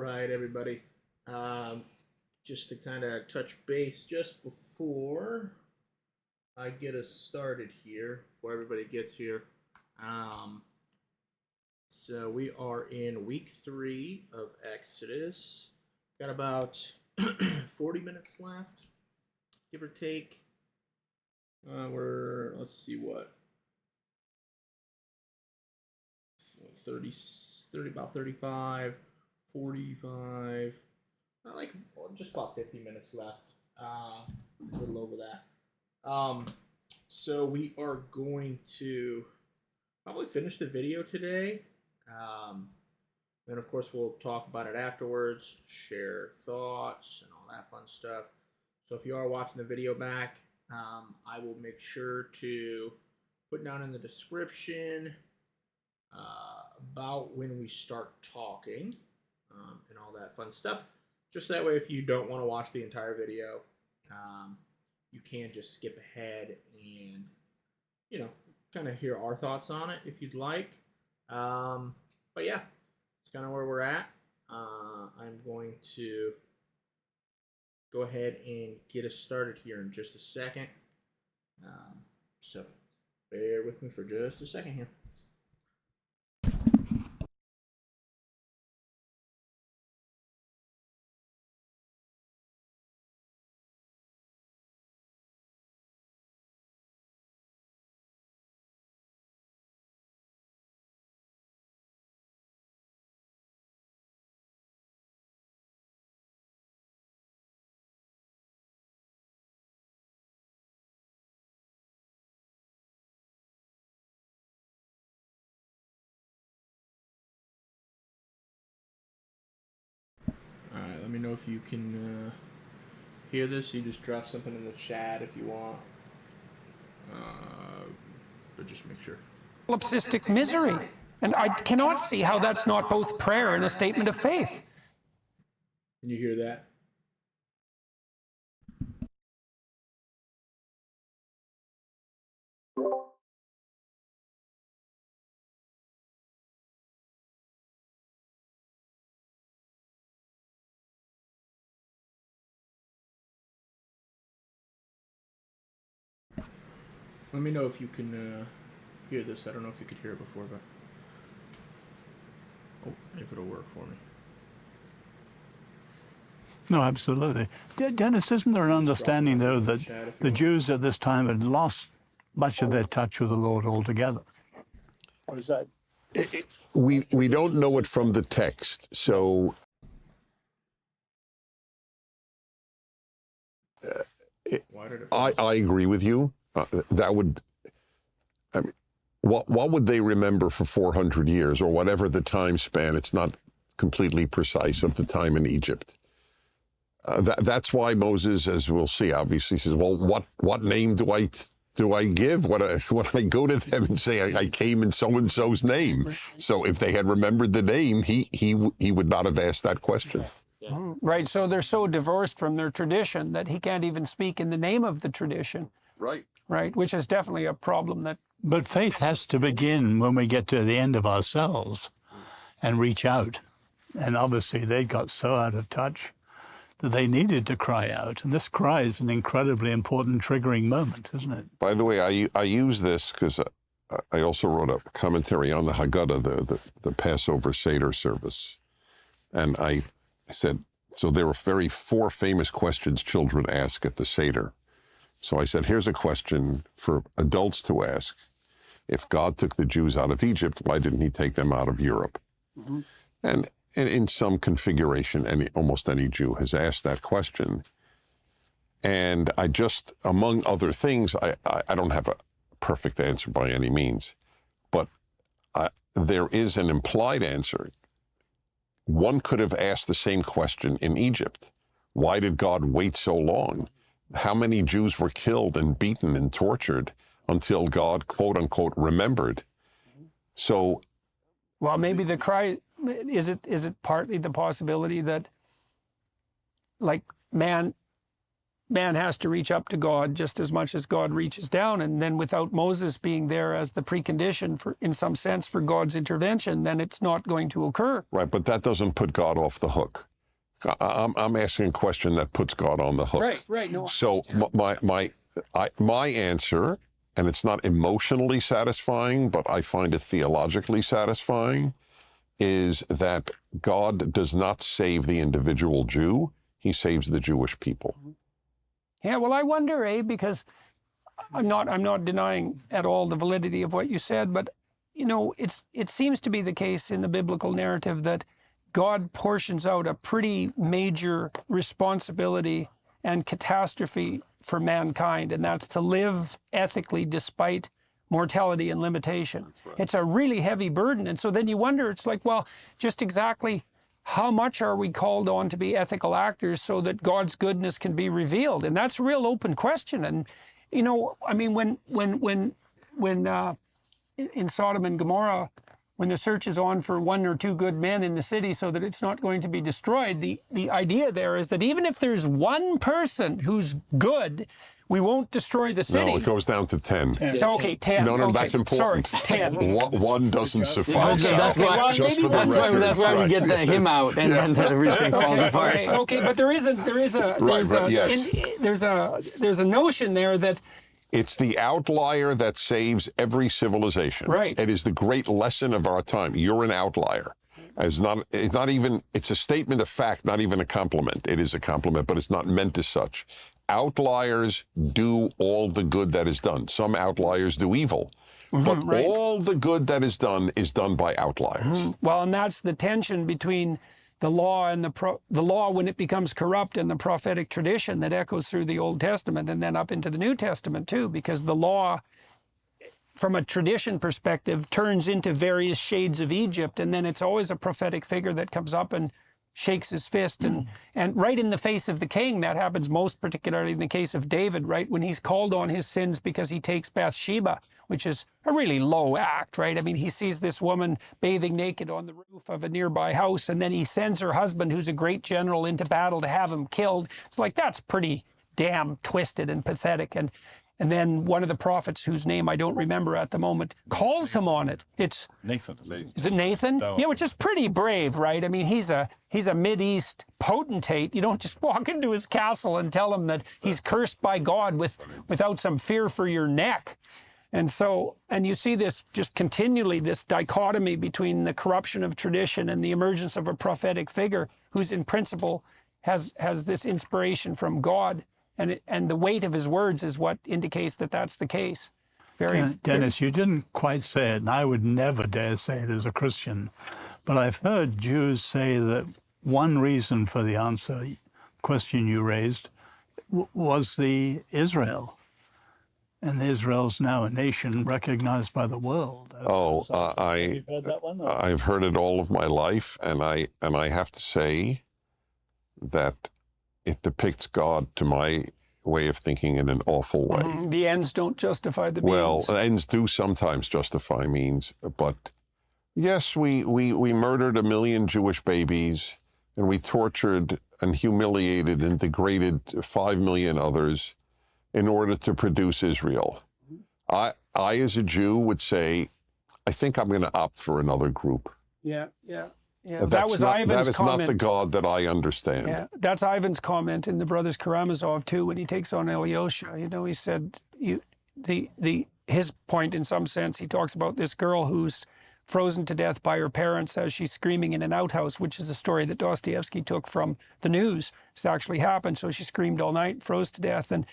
right, everybody. Just to kind of touch base just before I get us started here, before everybody gets here. Um, so we are in week 3 of Exodus. Got about 40 minutes left, give or take. Let's see what, 30, about 35, 45, like just about 50 minutes left. A little over that. So we are going to probably finish the video today. Then of course we'll talk about it afterwards, share thoughts and all that fun stuff. So if you are watching the video back, I will make sure to put down in the description about when we start talking and all that fun stuff. Just that way, if you don't want to watch the entire video, you can just skip ahead and, kind of hear our thoughts on it if you'd like. But yeah, it's kind of where we're at. I'm going to go ahead and get us started here in just a second. So bear with me for just a second here. Alright, let me know if you can hear this. You just drop something in the chat if you want. But just make sure. Solipsistic misery. And I cannot see how that's not both prayer and a statement of faith. Can you hear that? Let me know if you can hear this. I don't know if you could hear it before, but if it'll work for me. No, absolutely. Dennis, isn't there an understanding, though, that the Jews at this time had lost much of their touch with the Lord altogether? Or is that... We don't know it from the text, so... I agree with you. That would... I mean, what would they remember for 400 years, or whatever the time span? It's not completely precise of the time in Egypt. That's why Moses, as we'll see, obviously says, "Well, what name do I give? When I go to them and say I came in so and so's name?" So if they had remembered the name, he would not have asked that question. Yeah. Right. So they're so divorced from their tradition that he can't even speak in the name of the tradition. Right. Right. Which is definitely a problem that. But faith has to begin when we get to the end of ourselves and reach out. And obviously they got so out of touch that they needed to cry out. And this cry is an incredibly important triggering moment, isn't it? By the way, I use this because I also wrote a commentary on the Haggadah, the Passover Seder service. And I said, so there were 4 famous questions children ask at the Seder. So I said, here's a question for adults to ask. If God took the Jews out of Egypt, why didn't he take them out of Europe? Mm-hmm. And in some configuration, almost any Jew has asked that question. And I just, among other things, I don't have a perfect answer by any means, but there is an implied answer. One could have asked the same question in Egypt. Why did God wait so long? How many Jews were killed and beaten and tortured until God, quote unquote, remembered? So, well, maybe the cry, is it partly the possibility that, like, man man has to reach up to God just as much as God reaches down. And then without Moses being there as the precondition for, in some sense, for God's intervention, then it's not going to occur. Right, but that doesn't put God off the hook. I'm asking a question that puts God on the hook. Right. No. So my answer, and it's not emotionally satisfying, but I find it theologically satisfying, is that God does not save the individual Jew. He saves the Jewish people. Yeah, well, I wonder, because I'm not denying at all the validity of what you said, but it seems to be the case in the biblical narrative that God portions out a pretty major responsibility and catastrophe for mankind, and that's to live ethically despite mortality and limitation. Right. It's a really heavy burden, and so then you wonder, it's like, well, just exactly how much are we called on to be ethical actors so that God's goodness can be revealed? And that's a real open question. And, I mean, when in Sodom and Gomorrah, when the search is on for 1 or 2 good men in the city so that it's not going to be destroyed, the idea there is that even if there's one person who's good, we won't destroy the city. No, it goes down to 10. Okay, 10. No, okay. that's important. Sorry, 10. One doesn't suffice. Okay, that's why. Just for the That's why we get him out, and then everything falls apart. Okay, but there's a notion there that it's the outlier that saves every civilization. Right. It is the great lesson of our time. You're an outlier. It's not even. It's a statement of fact, not even a compliment. It is a compliment, but it's not meant as such. Outliers do all the good that is done. Some outliers do evil, but all the good that is done by outliers. Well, and that's the tension between the law and the law when it becomes corrupt and the prophetic tradition that echoes through the Old Testament and then up into the New Testament too, because the law, from a tradition perspective, turns into various shades of Egypt, and then it's always a prophetic figure that comes up and shakes his fist and right in the face of the king. That happens most particularly in the case of David, right? When he's called on his sins because he takes Bathsheba, which is a really low act, right? I mean, he sees this woman bathing naked on the roof of a nearby house, and then he sends her husband, who's a great general, into battle to have him killed. It's like, that's pretty damn twisted and pathetic. And then one of the prophets, whose name I don't remember at the moment, calls him on it. It's Nathan. Is it Nathan? Yeah, which is pretty brave, right? I mean, he's a Mideast potentate. You don't just walk into his castle and tell him that he's cursed by God without some fear for your neck. And so, and you see this just continually, this dichotomy between the corruption of tradition and the emergence of a prophetic figure who's in principle has this inspiration from God. And the weight of his words is what indicates that that's the case. Dennis, you didn't quite say it, and I would never dare say it as a Christian, but I've heard Jews say that one reason for the question you raised was the Israel. And Israel's now a nation recognized by the world. You've heard that one? I've heard it all of my life, and I have to say that it depicts God, to my way of thinking, in an awful way. The ends don't justify the means. Well, ends do sometimes justify means, but yes, we murdered 1 million Jewish babies, and we tortured and humiliated and degraded 5 million others in order to produce Israel. I as a Jew would say, I think I'm going to opt for another group. Yeah. That was Ivan's comment. That is not the God that I understand. Yeah, that's Ivan's comment in the Brothers Karamazov too, when he takes on Alyosha. He said his point, in some sense, he talks about this girl who's frozen to death by her parents as she's screaming in an outhouse, which is a story that Dostoevsky took from the news. It's actually happened. So she screamed all night, froze to death, and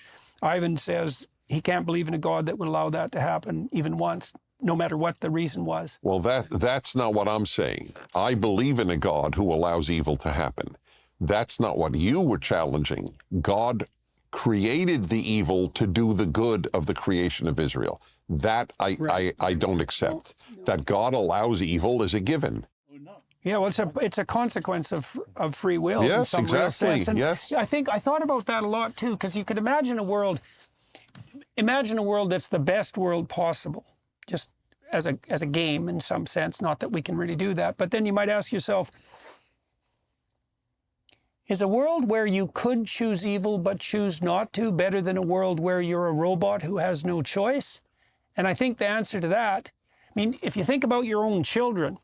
Ivan says he can't believe in a God that would allow that to happen even once, no matter what the reason was. Well, that's not what I'm saying. I believe in a God who allows evil to happen. That's not what you were challenging. God created the evil to do the good of the creation of Israel. That I don't accept. That God allows evil is a given. Yeah, well, it's a consequence of free will. Yes, in some real exactly. sense. And yes. I thought about that a lot too, because you could imagine a world that's the best world possible, just as a game in some sense. Not that we can really do that, but then you might ask yourself, Is a world where you could choose evil but choose not to better than a world where you're a robot who has no choice? And I think the answer to that, I mean, if you think about your own children,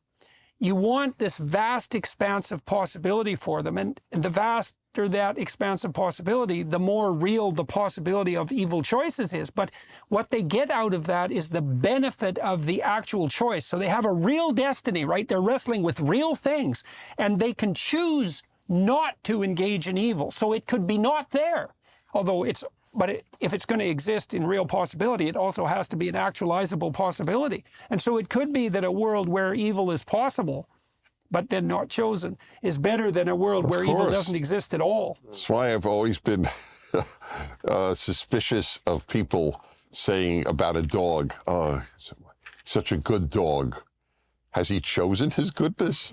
you want this vast expanse of possibility for them. And the vaster that expanse of possibility, the more real the possibility of evil choices is. But what they get out of that is the benefit of the actual choice. So they have a real destiny, right? They're wrestling with real things, and they can choose not to engage in evil. So it could be not there, although if it's going to exist in real possibility, it also has to be an actualizable possibility. And so it could be that a world where evil is possible, but then not chosen, is better than a world where evil doesn't exist at all. That's why I've always been suspicious of people saying about a dog, oh, such a good dog. Has he chosen his goodness?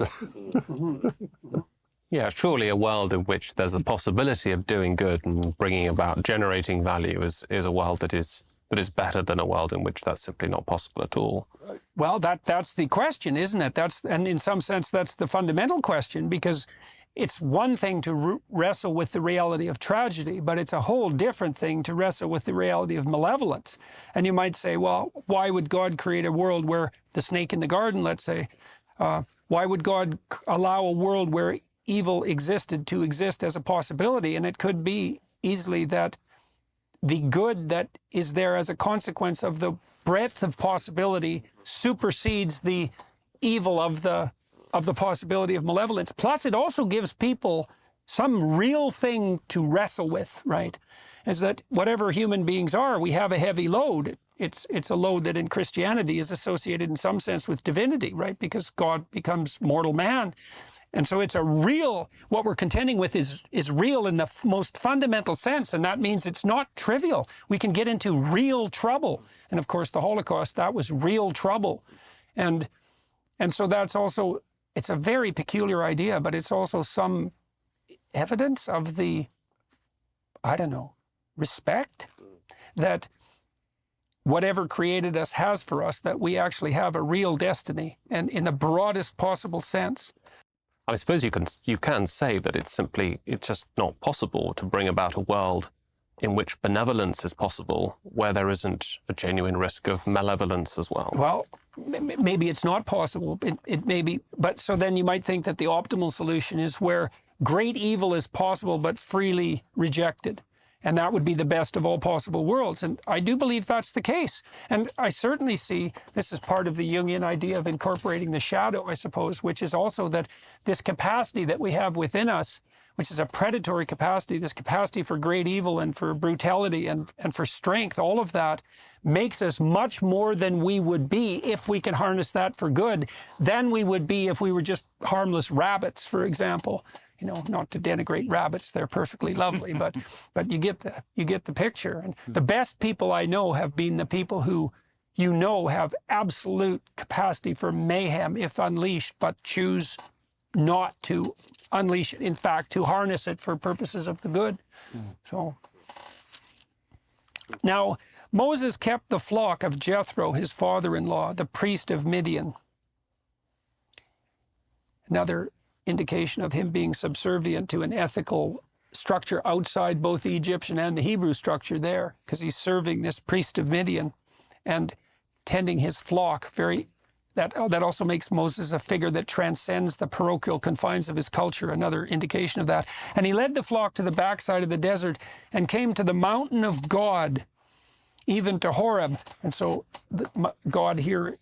Yeah, surely a world in which there's a possibility of doing good and bringing about generating value is a world that is better than a world in which that's simply not possible at all. Well, that's the question, isn't it? And in some sense, that's the fundamental question, because it's one thing to wrestle with the reality of tragedy, but it's a whole different thing to wrestle with the reality of malevolence. And you might say, well, why would God create a world where the snake in the garden, let's say, why would God allow a world where evil existed to exist as a possibility? And it could be easily that the good that is there as a consequence of the breadth of possibility supersedes the evil of the possibility of malevolence. Plus, it also gives people some real thing to wrestle with, right? Is that whatever human beings are, we have a heavy load. It's a load that in Christianity is associated in some sense with divinity, right? Because God becomes mortal man. And so it's what we're contending with is real in the most fundamental sense, and that means it's not trivial. We can get into real trouble. And of course, the Holocaust, that was real trouble. And so that's also, it's a very peculiar idea, but it's also some evidence of the, respect that whatever created us has for us, that we actually have a real destiny, and in the broadest possible sense. I suppose you can say that it's just not possible to bring about a world in which benevolence is possible, where there isn't a genuine risk of malevolence as well. Well, maybe it's not possible. It may be, but so then you might think that the optimal solution is where great evil is possible but freely rejected. And that would be the best of all possible worlds. And I do believe that's the case. And I certainly see this is part of the Jungian idea of incorporating the shadow, I suppose, which is also that this capacity that we have within us, which is a predatory capacity, this capacity for great evil and for brutality and for strength, all of that makes us much more than we would be if we can harness that for good than we would be if we were just harmless rabbits, for example. Not to denigrate rabbits, they're perfectly lovely, but you get the picture. And the best people I know have been the people who, have absolute capacity for mayhem if unleashed, but choose not to unleash it. In fact, to harness it for purposes of the good. So now Moses kept the flock of Jethro, his father-in-law, the priest of Midian. Another indication of him being subservient to an ethical structure outside both the Egyptian and the Hebrew structure there, because he's serving this priest of Midian and tending his flock. That also makes Moses a figure that transcends the parochial confines of his culture, another indication of that. And he led the flock to the backside of the desert and came to the mountain of God, even to Horeb. And so God here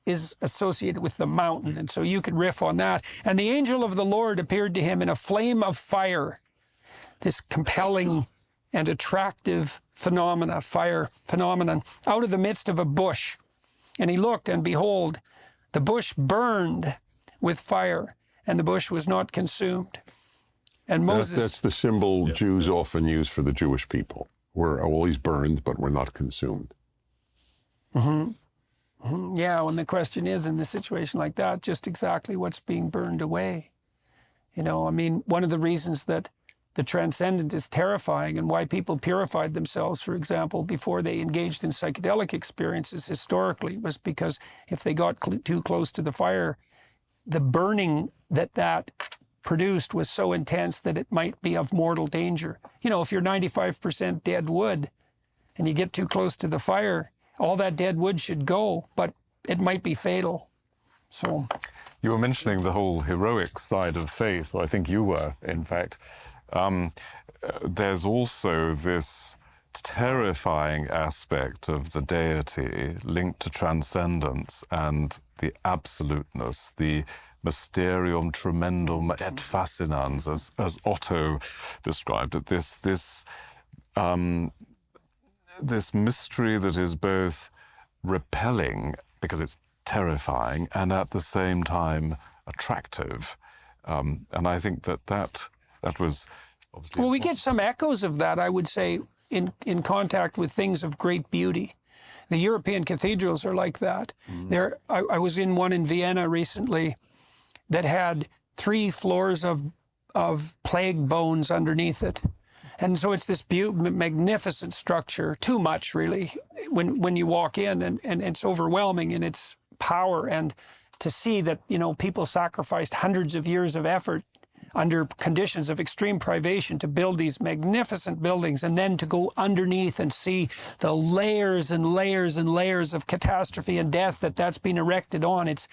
is associated with the mountain, and so you could riff on that. And the angel of the Lord appeared to him in a flame of fire, this compelling and attractive fire phenomenon, out of the midst of a bush. And he looked, and behold, the bush burned with fire, and the bush was not consumed. And Moses... That's the symbol Jews often use for the Jewish people. We're always burned, but we're not consumed. Mm-hmm. Yeah, when the question is, in a situation like that, just exactly what's being burned away. One of the reasons that the transcendent is terrifying and why people purified themselves, for example, before they engaged in psychedelic experiences historically, was because if they got too close to the fire, the burning that produced was so intense that it might be of mortal danger. You know, if you're 95% dead wood and you get too close to the fire, all that dead wood should go, but it might be fatal. So You were mentioning the whole heroic side of faith, or I think you were, in fact. There's also this terrifying aspect of the deity linked to transcendence and the absoluteness, the mysterium tremendum et fascinans, as Otto described it. This mystery that is both repelling because it's terrifying and at the same time attractive. And I think that was obviously... Well, we get some echoes of that, I would say, in contact with things of great beauty. The European cathedrals are like that. I was in one in Vienna recently that had 3 floors of plague bones underneath it. And so it's this magnificent structure, too much really, when you walk in, and it's overwhelming in its power. And to see that, you know, people sacrificed hundreds of years of effort under conditions of extreme privation to build these magnificent buildings, and then to go underneath and see the layers and layers and layers of catastrophe and death that's been erected on. It's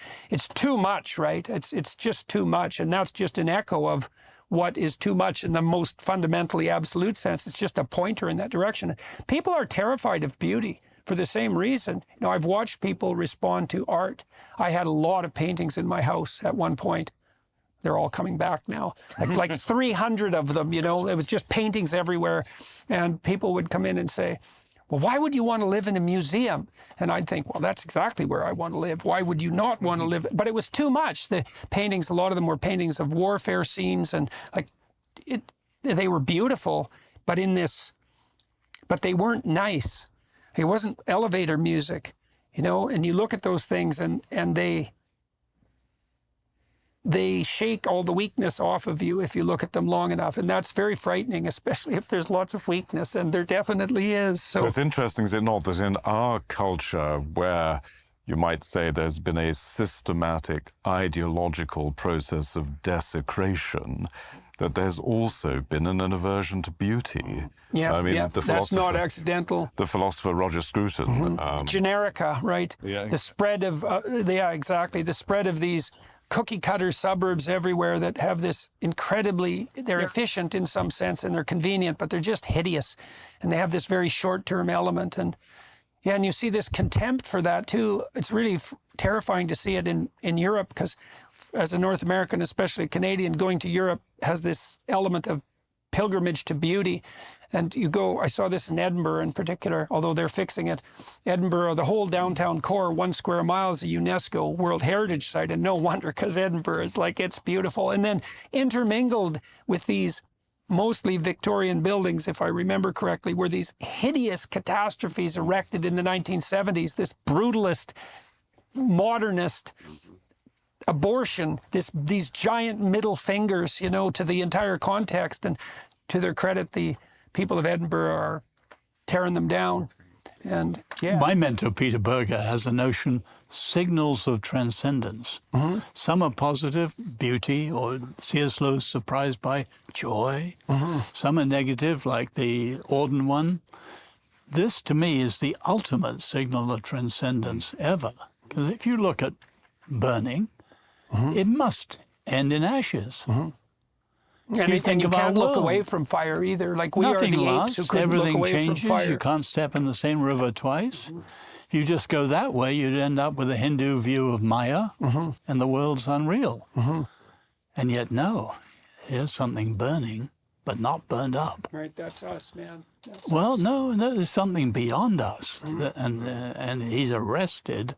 too much, right? It's just too much. And that's just an echo of what is too much in the most fundamentally absolute sense. It's just a pointer in that direction. People are terrified of beauty for the same reason. You know, I've watched people respond to art. I had a lot of paintings in my house at one point. They're all coming back now. Like 300 of them, you know. It was just paintings everywhere. And people would come in and say, well, why would you want to live in a museum? And I'd think, well, that's exactly where I want to live. Why would you not want to live? But it was too much. The paintings, a lot of them were paintings of warfare scenes, and they were beautiful, but they weren't nice. It wasn't elevator music, you know. And you look at those things, and they shake all the weakness off of you if you look at them long enough. And that's very frightening, especially if there's lots of weakness, and there definitely is. So it's interesting, is it not, that in our culture, where you might say there's been a systematic ideological process of desecration, that there's also been an aversion to beauty. Yeah, I mean, that's not accidental. The philosopher Roger Scruton. Generica, right? Yeah. The spread of, exactly. The spread of these cookie cutter suburbs everywhere that have this they're efficient in some sense and they're convenient, but they're just hideous. And they have this very short-term element. And you see this contempt for that too. It's really terrifying to see it in Europe, because as a North American, especially a Canadian, going to Europe has this element of pilgrimage to beauty. And I saw this in Edinburgh in particular, although they're fixing it. Edinburgh, the whole downtown core, 1 square mile, is a UNESCO World Heritage Site, and no wonder, because Edinburgh is it's beautiful. And then intermingled with these mostly Victorian buildings, if I remember correctly, were these hideous catastrophes erected in the 1970s, this brutalist, modernist abortion, these giant middle fingers, you know, to the entire context. And to their credit, the people of Edinburgh are tearing them down. And My mentor, Peter Berger, has a notion, signals of transcendence. Some are positive, beauty, or C.S. Lewis surprised by joy. Some are negative, like the Auden one. This, to me, is the ultimate signal of transcendence ever. Because if you look at burning, it must end in ashes. And you can't look away from fire either. Like we Nothing are the lasts. apes who couldn't look away changes. from fire. You can't step in the same river twice. If you just go that way, you'd end up with a Hindu view of Maya, and the world's unreal. And yet, no, here's something burning, but not burned up. Right, that's us, man. Well, no, there's something beyond us, and he's arrested.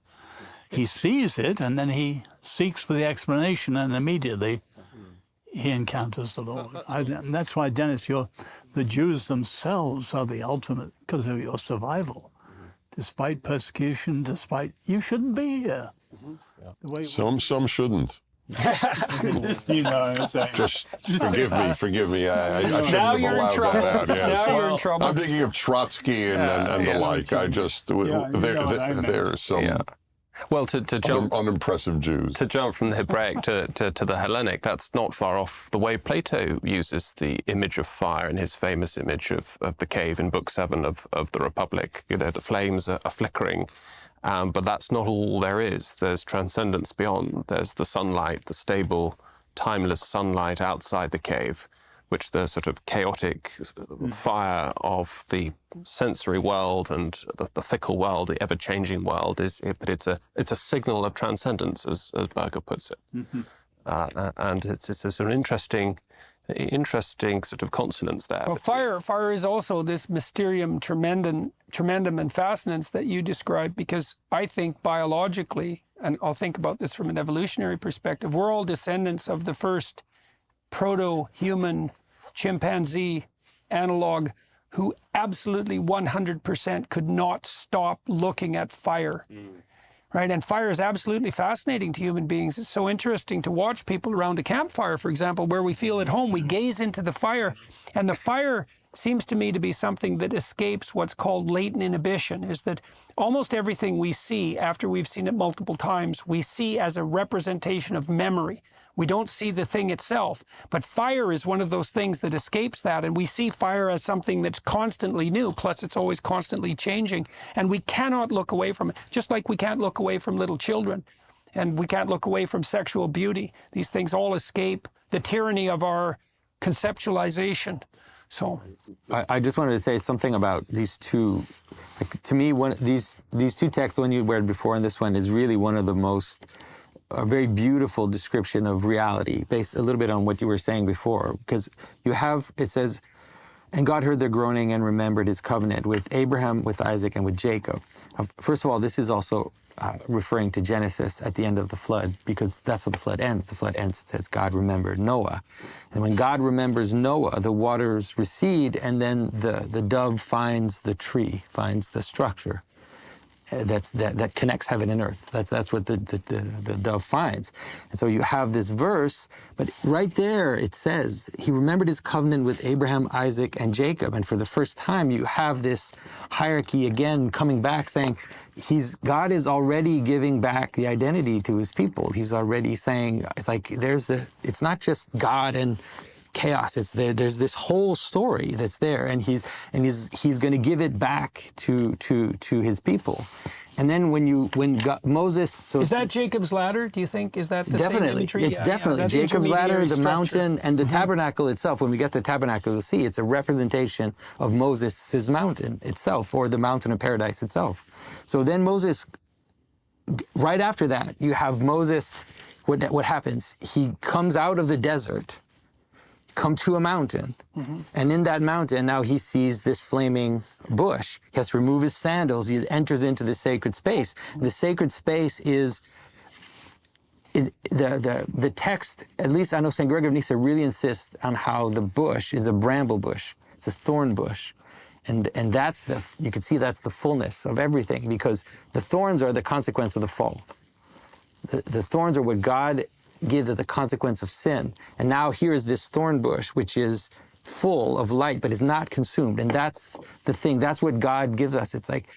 He sees it, and then he seeks for the explanation, and immediately he encounters the Lord. And that's why, Dennis, the Jews themselves are the ultimate, because of your survival. Despite persecution, you shouldn't be here. Some shouldn't. You know what I'm saying. Just forgive me. I shouldn't Now have you're in allowed trouble. that out. Yeah. Now you're in trouble. I'm thinking of Trotsky and the like. I just, there's so... Yeah. Well, to jump unimpressive Jews. to jump from the Hebraic to the Hellenic, that's not far off the way Plato uses the image of fire in his famous image of the cave in Book 7 of the Republic. You know, the flames are flickering, but that's not all there is. There's transcendence beyond. There's the sunlight, the stable, timeless sunlight outside the cave, which the sort of chaotic fire of the sensory world and the fickle world, the ever-changing world, but it's a signal of transcendence, as Berger puts it. And it's an interesting sort of consonance there. Well, fire is also this mysterium tremendum and fascinans that you describe, because I think biologically, and I'll think about this from an evolutionary perspective, we're all descendants of the first proto-human chimpanzee analog who absolutely 100% could not stop looking at fire. Right? And fire is absolutely fascinating to human beings. It's so interesting to watch people around a campfire, for example, where we feel at home. We gaze into the fire, and the fire seems to me to be something that escapes what's called latent inhibition, is that almost everything we see after we've seen it multiple times, we see as a representation of memory. We don't see the thing itself, but fire is one of those things that escapes that, and we see fire as something that's constantly new, plus it's always constantly changing, and we cannot look away from it, just like we can't look away from little children, and we can't look away from sexual beauty. These things all escape the tyranny of our conceptualization. So I just wanted to say something about these two. Like, to me, these two texts, the one you read before and this one, is really one of the most a very beautiful description of reality, based a little bit on what you were saying before, because it says, and God heard their groaning and remembered his covenant with Abraham, with Isaac, and with Jacob. First of all, this is also referring to Genesis at the end of the flood, because that's how the flood ends. The flood ends, it says, God remembered Noah. And when God remembers Noah, the waters recede, and then the dove finds the tree, finds the structure that connects heaven and earth. That's what the dove finds. And so you have this verse, but right there it says, he remembered his covenant with Abraham, Isaac, and Jacob. And for the first time, you have this hierarchy again coming back, saying God is already giving back the identity to his people. He's already saying, it's like it's not just God and chaos. There's this whole story that's there, and he's going to give it back to his people. And then Moses, so is that Jacob's ladder? Do you think is that the definitely same imagery? it's definitely that's Jacob's ladder, the structure. mountain, and the tabernacle itself. When we get to the tabernacle, you'll see it's a representation of Moses' mountain itself, or the mountain of paradise itself. So then Moses, right after that, you have Moses. What happens? He comes out of the desert, come to a mountain, and in that mountain, now he sees this flaming bush. He has to remove his sandals. He enters into the sacred space. The sacred space is, the text, at least I know St. Gregory of Nyssa really insists on how the bush is a bramble bush. It's a thorn bush. And that's you can see that's the fullness of everything, because the thorns are the consequence of the fall. The thorns are what God gives as a consequence of sin. And now here is this thorn bush, which is full of light, but is not consumed. And that's the thing. That's what God gives us. It's like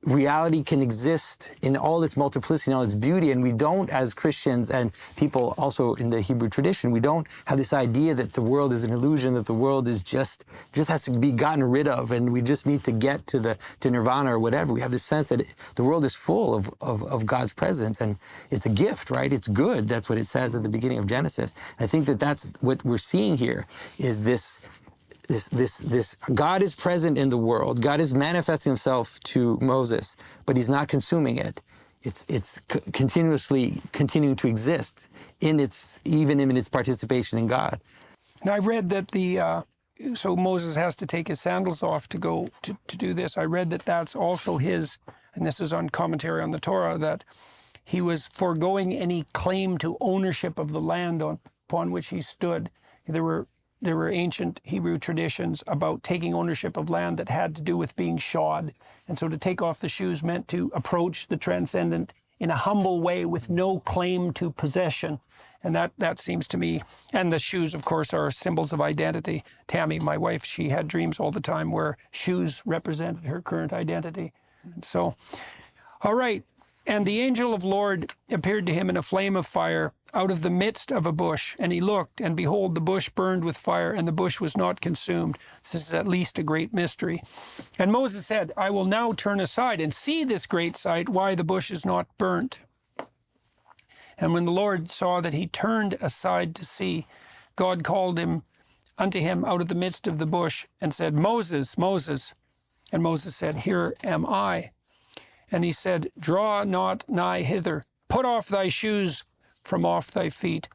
reality can exist in all its multiplicity, in all its beauty. And we don't, as Christians and people also in the Hebrew tradition, we don't have this idea that the world is an illusion, that the world is just has to be gotten rid of, and we just need to get to nirvana or whatever. We have this sense that the world is full of God's presence, and it's a gift, right? It's good. That's what it says at the beginning of Genesis. And I think that that's what we're seeing here, is this God is present in the world. God is manifesting himself to Moses, but he's not consuming it. It's continuously continuing to exist even in its participation in God. Now I read that so Moses has to take his sandals off to go to do this. I read that that's also his, and this is on Commentary on the Torah, that he was foregoing any claim to ownership of the land upon which he stood. There were ancient Hebrew traditions about taking ownership of land that had to do with being shod. And so to take off the shoes meant to approach the transcendent in a humble way with no claim to possession. And that seems to me, and the shoes, of course, are symbols of identity. Tammy, my wife, she had dreams all the time where shoes represented her current identity. And so, all right, And the angel of Lord appeared to him in a flame of fire out of the midst of a bush. And he looked, and behold, the bush burned with fire, and the bush was not consumed. This is at least a great mystery. And Moses said, I will now turn aside and see this great sight, why the bush is not burnt. And when the Lord saw that he turned aside to see, God called him unto him out of the midst of the bush and said, Moses, Moses. And Moses said, Here am I. And he said, Draw not nigh hither. Put off thy shoes from off thy feet,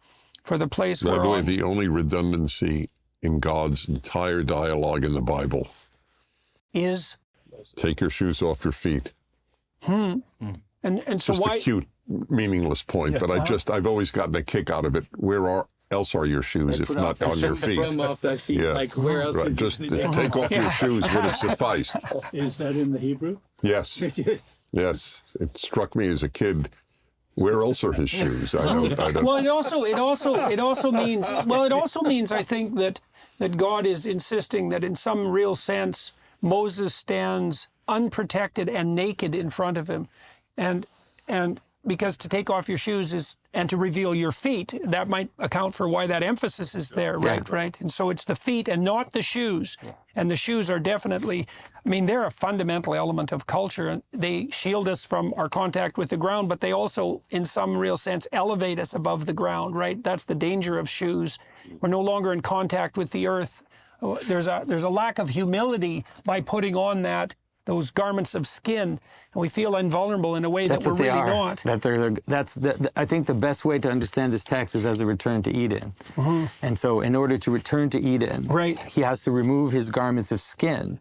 for the place By the way, whereon... the only redundancy in God's entire dialogue in the Bible, is... take your shoes off your feet. And so Just why... a cute, meaningless point, but I've always gotten a kick out of it. Else are your shoes if not on your feet? From off thy feet. Yes. Like where else? Right. is Just it? take off your shoes would have sufficed. Is that in the Hebrew? Yes. Yes. It struck me as a kid. Where else are his shoes? I don't. Well, it also means I think that God is insisting that in some real sense Moses stands unprotected and naked in front of him, and because to take off your shoes is and to reveal your feet, that might account for why that emphasis is there, right? Yeah. Right. And so it's the feet and not the shoes. Yeah. And the shoes are definitely, I mean, they're a fundamental element of culture, and they shield us from our contact with the ground, but they also, in some real sense, elevate us above the ground, right? That's the danger of shoes. We're no longer in contact with the earth. There's a lack of humility by putting on those garments of skin, and we feel invulnerable in a way that we're really not. I think the best way to understand this text is as a return to Eden. And so in order to return to Eden, he has to remove his garments of skin.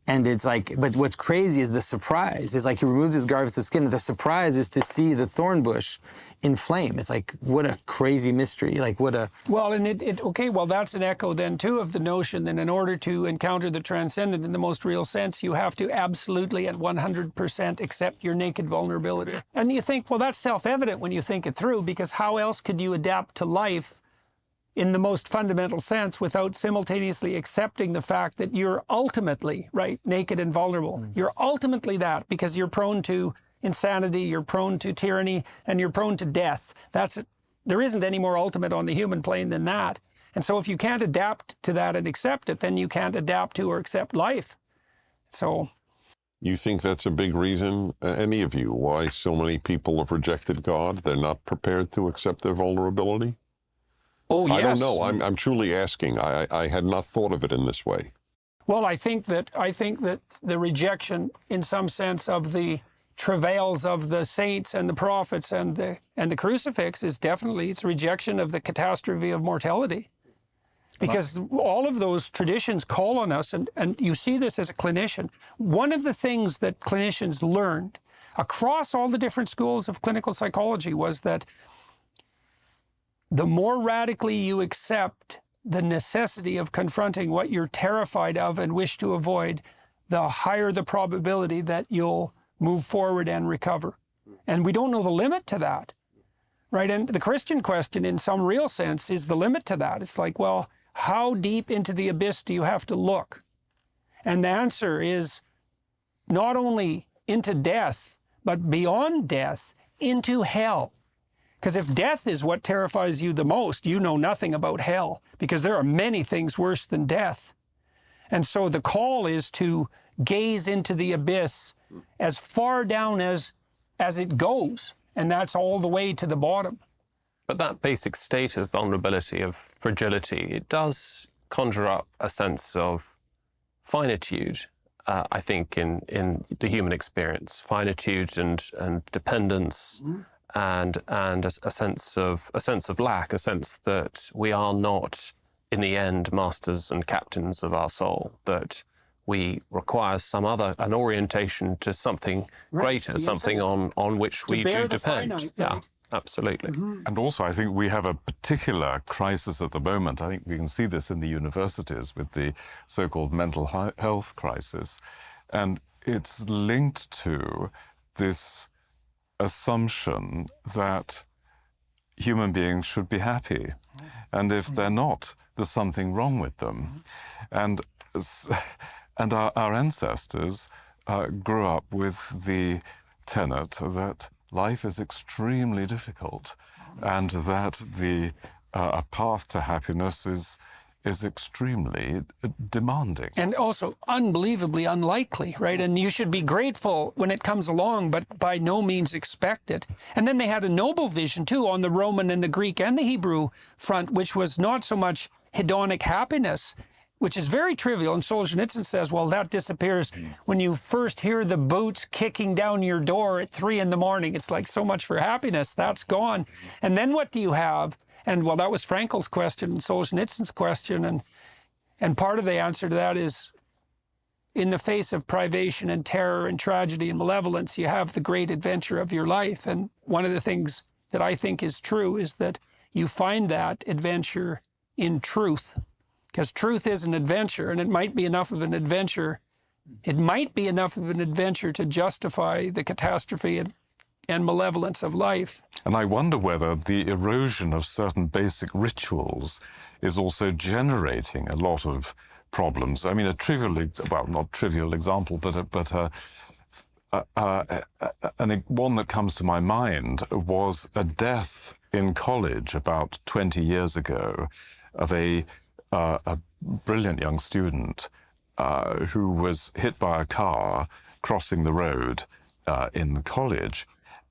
And it's like, but what's crazy is the surprise. It's like he removes his garments of skin, and the surprise is to see the thorn bush in flame. It's like, what a crazy mystery. Like, what a... Well, and well, that's an echo then, too, of the notion that in order to encounter the transcendent in the most real sense, you have to absolutely and 100% accept your naked vulnerability. And you think, well, that's self-evident when you think it through, because how else could you adapt to life in the most fundamental sense without simultaneously accepting the fact that you're ultimately, right, naked and vulnerable. You're ultimately that, because you're prone to insanity, you're prone to tyranny, and you're prone to death. There isn't any more ultimate on the human plane than that. And so if you can't adapt to that and accept it, then you can't adapt to or accept life. So... You think that's a big reason, any of you, why so many people have rejected God? They're not prepared to accept their vulnerability? Oh, yes. I don't know. I'm truly asking. I had not thought of it in this way. Well, I think that the rejection, in some sense, of the travails of the saints and the prophets and the crucifix is definitely, it's rejection of the catastrophe of mortality. Because all of those traditions call on us, and you see this as a clinician. One of the things that clinicians learned across all the different schools of clinical psychology was that the more radically you accept the necessity of confronting what you're terrified of and wish to avoid, the higher the probability that you'll move forward and recover. And we don't know the limit to that, right? And the Christian question, in some real sense, is the limit to that. It's like, well, how deep into the abyss do you have to look? And the answer is not only into death, but beyond death, into hell. Because if death is what terrifies you the most, you know nothing about hell, because there are many things worse than death. And so the call is to gaze into the abyss as far down as it goes, and that's all the way to the bottom. But that basic state of vulnerability, of fragility, it does conjure up a sense of finitude, I think, in the human experience. Finitude and dependence, and a sense of lack, a sense that we are not, in the end, masters and captains of our soul, that we require an orientation to something greater, something on which we do depend. Finite, yeah. right? Absolutely. And also, I think we have a particular crisis at the moment. I think we can see this in the universities with the so-called mental health crisis. And it's linked to this assumption that human beings should be happy. And if they're not, there's something wrong with them. And our ancestors grew up with the tenet that life is extremely difficult, and that a path to happiness is extremely demanding. And also unbelievably unlikely, right? And you should be grateful when it comes along, but by no means expect it. And then they had a noble vision too on the Roman and the Greek and the Hebrew front, which was not so much hedonic happiness, which is very trivial. And Solzhenitsyn says, well, that disappears when you first hear the boots kicking down your door at 3 a.m. It's like so much for happiness, that's gone. And then what do you have? And well, that was Frankel's question and Solzhenitsyn's question. And part of the answer to that is, in the face of privation and terror and tragedy and malevolence, you have the great adventure of your life. And one of the things that I think is true is that you find that adventure in truth. Because truth is an adventure, and it might be enough of an adventure. It might be enough of an adventure to justify the catastrophe and malevolence of life. And I wonder whether the erosion of certain basic rituals is also generating a lot of problems. I mean, not trivial example, but one that comes to my mind was a death in college about 20 years ago of a brilliant young student who was hit by a car crossing the road in the college.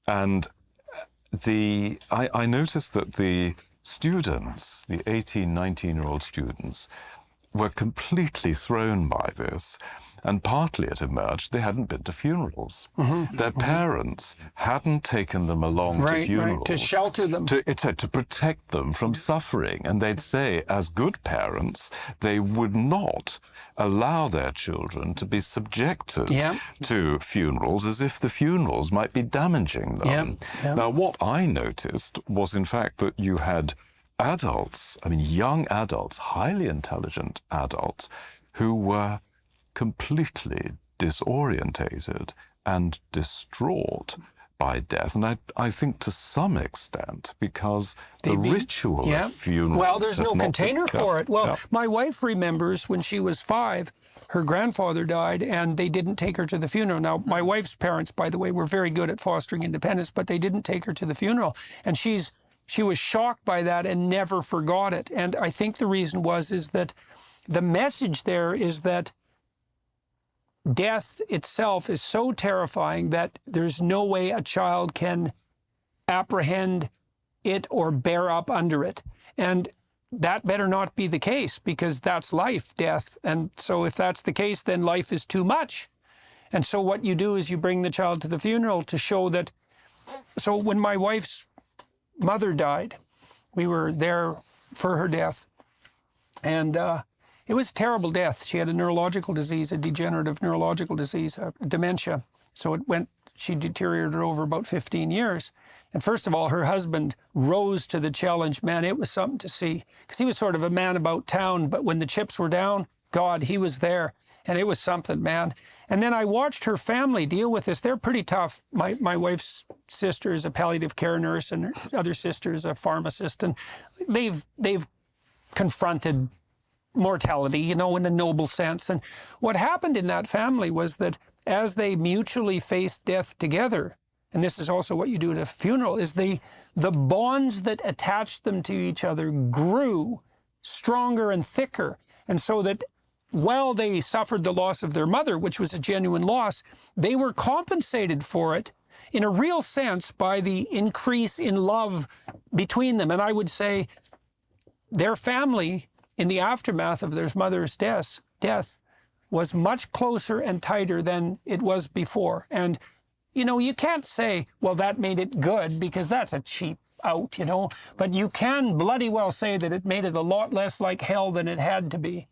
And I noticed that the students, the 18, 19-year-old students, were completely thrown by this. And partly it emerged they hadn't been to funerals. Their parents hadn't taken them along to funerals. Right, to shelter them. To protect them from suffering. And they'd say, as good parents, they would not allow their children to be subjected to funerals as if the funerals might be damaging them. Now, what I noticed was, in fact, that you had adults, young adults, highly intelligent adults, who were completely disorientated and distraught by death. And I think to some extent because the ritual of funerals... Well, there's no container for it. Well, my wife remembers when she was 5, her grandfather died and they didn't take her to the funeral. Now, my wife's parents, by the way, were very good at fostering independence, but they didn't take her to the funeral. And she was shocked by that and never forgot it. And I think the reason is that the message there is that death itself is so terrifying that there's no way a child can apprehend it or bear up under it. And that better not be the case, because that's life, death. And so if that's the case, then life is too much. And so what you do is you bring the child to the funeral to show that. So when my wife's mother died, we were there for her death. And it was a terrible death. She had a neurological disease, a degenerative neurological disease, dementia. So she deteriorated over about 15 years. And first of all, her husband rose to the challenge. Man, it was something to see, because he was sort of a man about town. But when the chips were down, God, he was there. And it was something, man. And then I watched her family deal with this. They're pretty tough. My wife's sister is a palliative care nurse, and her other sister is a pharmacist. And they've confronted mortality, in a noble sense. And what happened in that family was that as they mutually faced death together, and this is also what you do at a funeral, is the bonds that attached them to each other grew stronger and thicker. And so that while they suffered the loss of their mother, which was a genuine loss, they were compensated for it in a real sense by the increase in love between them. And I would say their family, in the aftermath of their mother's death, was much closer and tighter than it was before. And, you can't say, well, that made it good, because that's a cheap out, But you can bloody well say that it made it a lot less like hell than it had to be.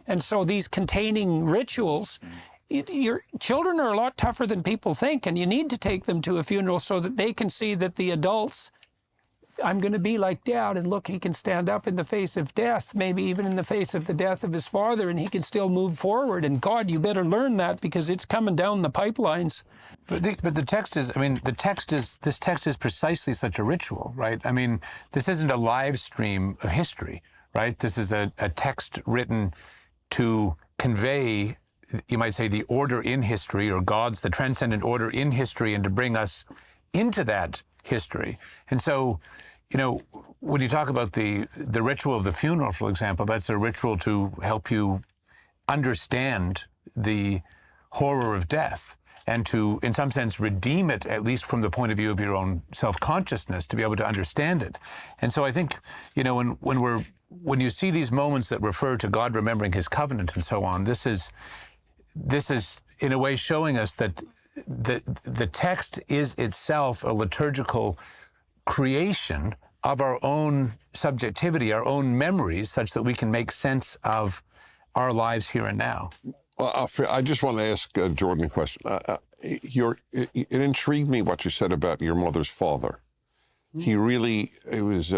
And so these containing rituals, your children are a lot tougher than people think, and you need to take them to a funeral so that they can see that the adults, I'm going to be like Dad, and look, he can stand up in the face of death, maybe even in the face of the death of his father, and he can still move forward. And God, you better learn that, because it's coming down the pipelines. But the text is, this text is precisely such a ritual, right? This isn't a live stream of history, right? This is a text written to convey, you might say, the order in history, or the transcendent order in history, and to bring us into that history. And so, you know, when you talk about the ritual of the funeral, for example, that's a ritual to help you understand the horror of death and to, in some sense, redeem it, at least from the point of view of your own self-consciousness, to be able to understand it. And so I think, you know, when you see these moments that refer to God remembering his covenant and so on, this is in a way showing us that the text is itself a liturgical creation of our own subjectivity, our own memories, such that we can make sense of our lives here and now. Well, I just want to ask Jordan a question. It intrigued me what you said about your mother's father. He really, it was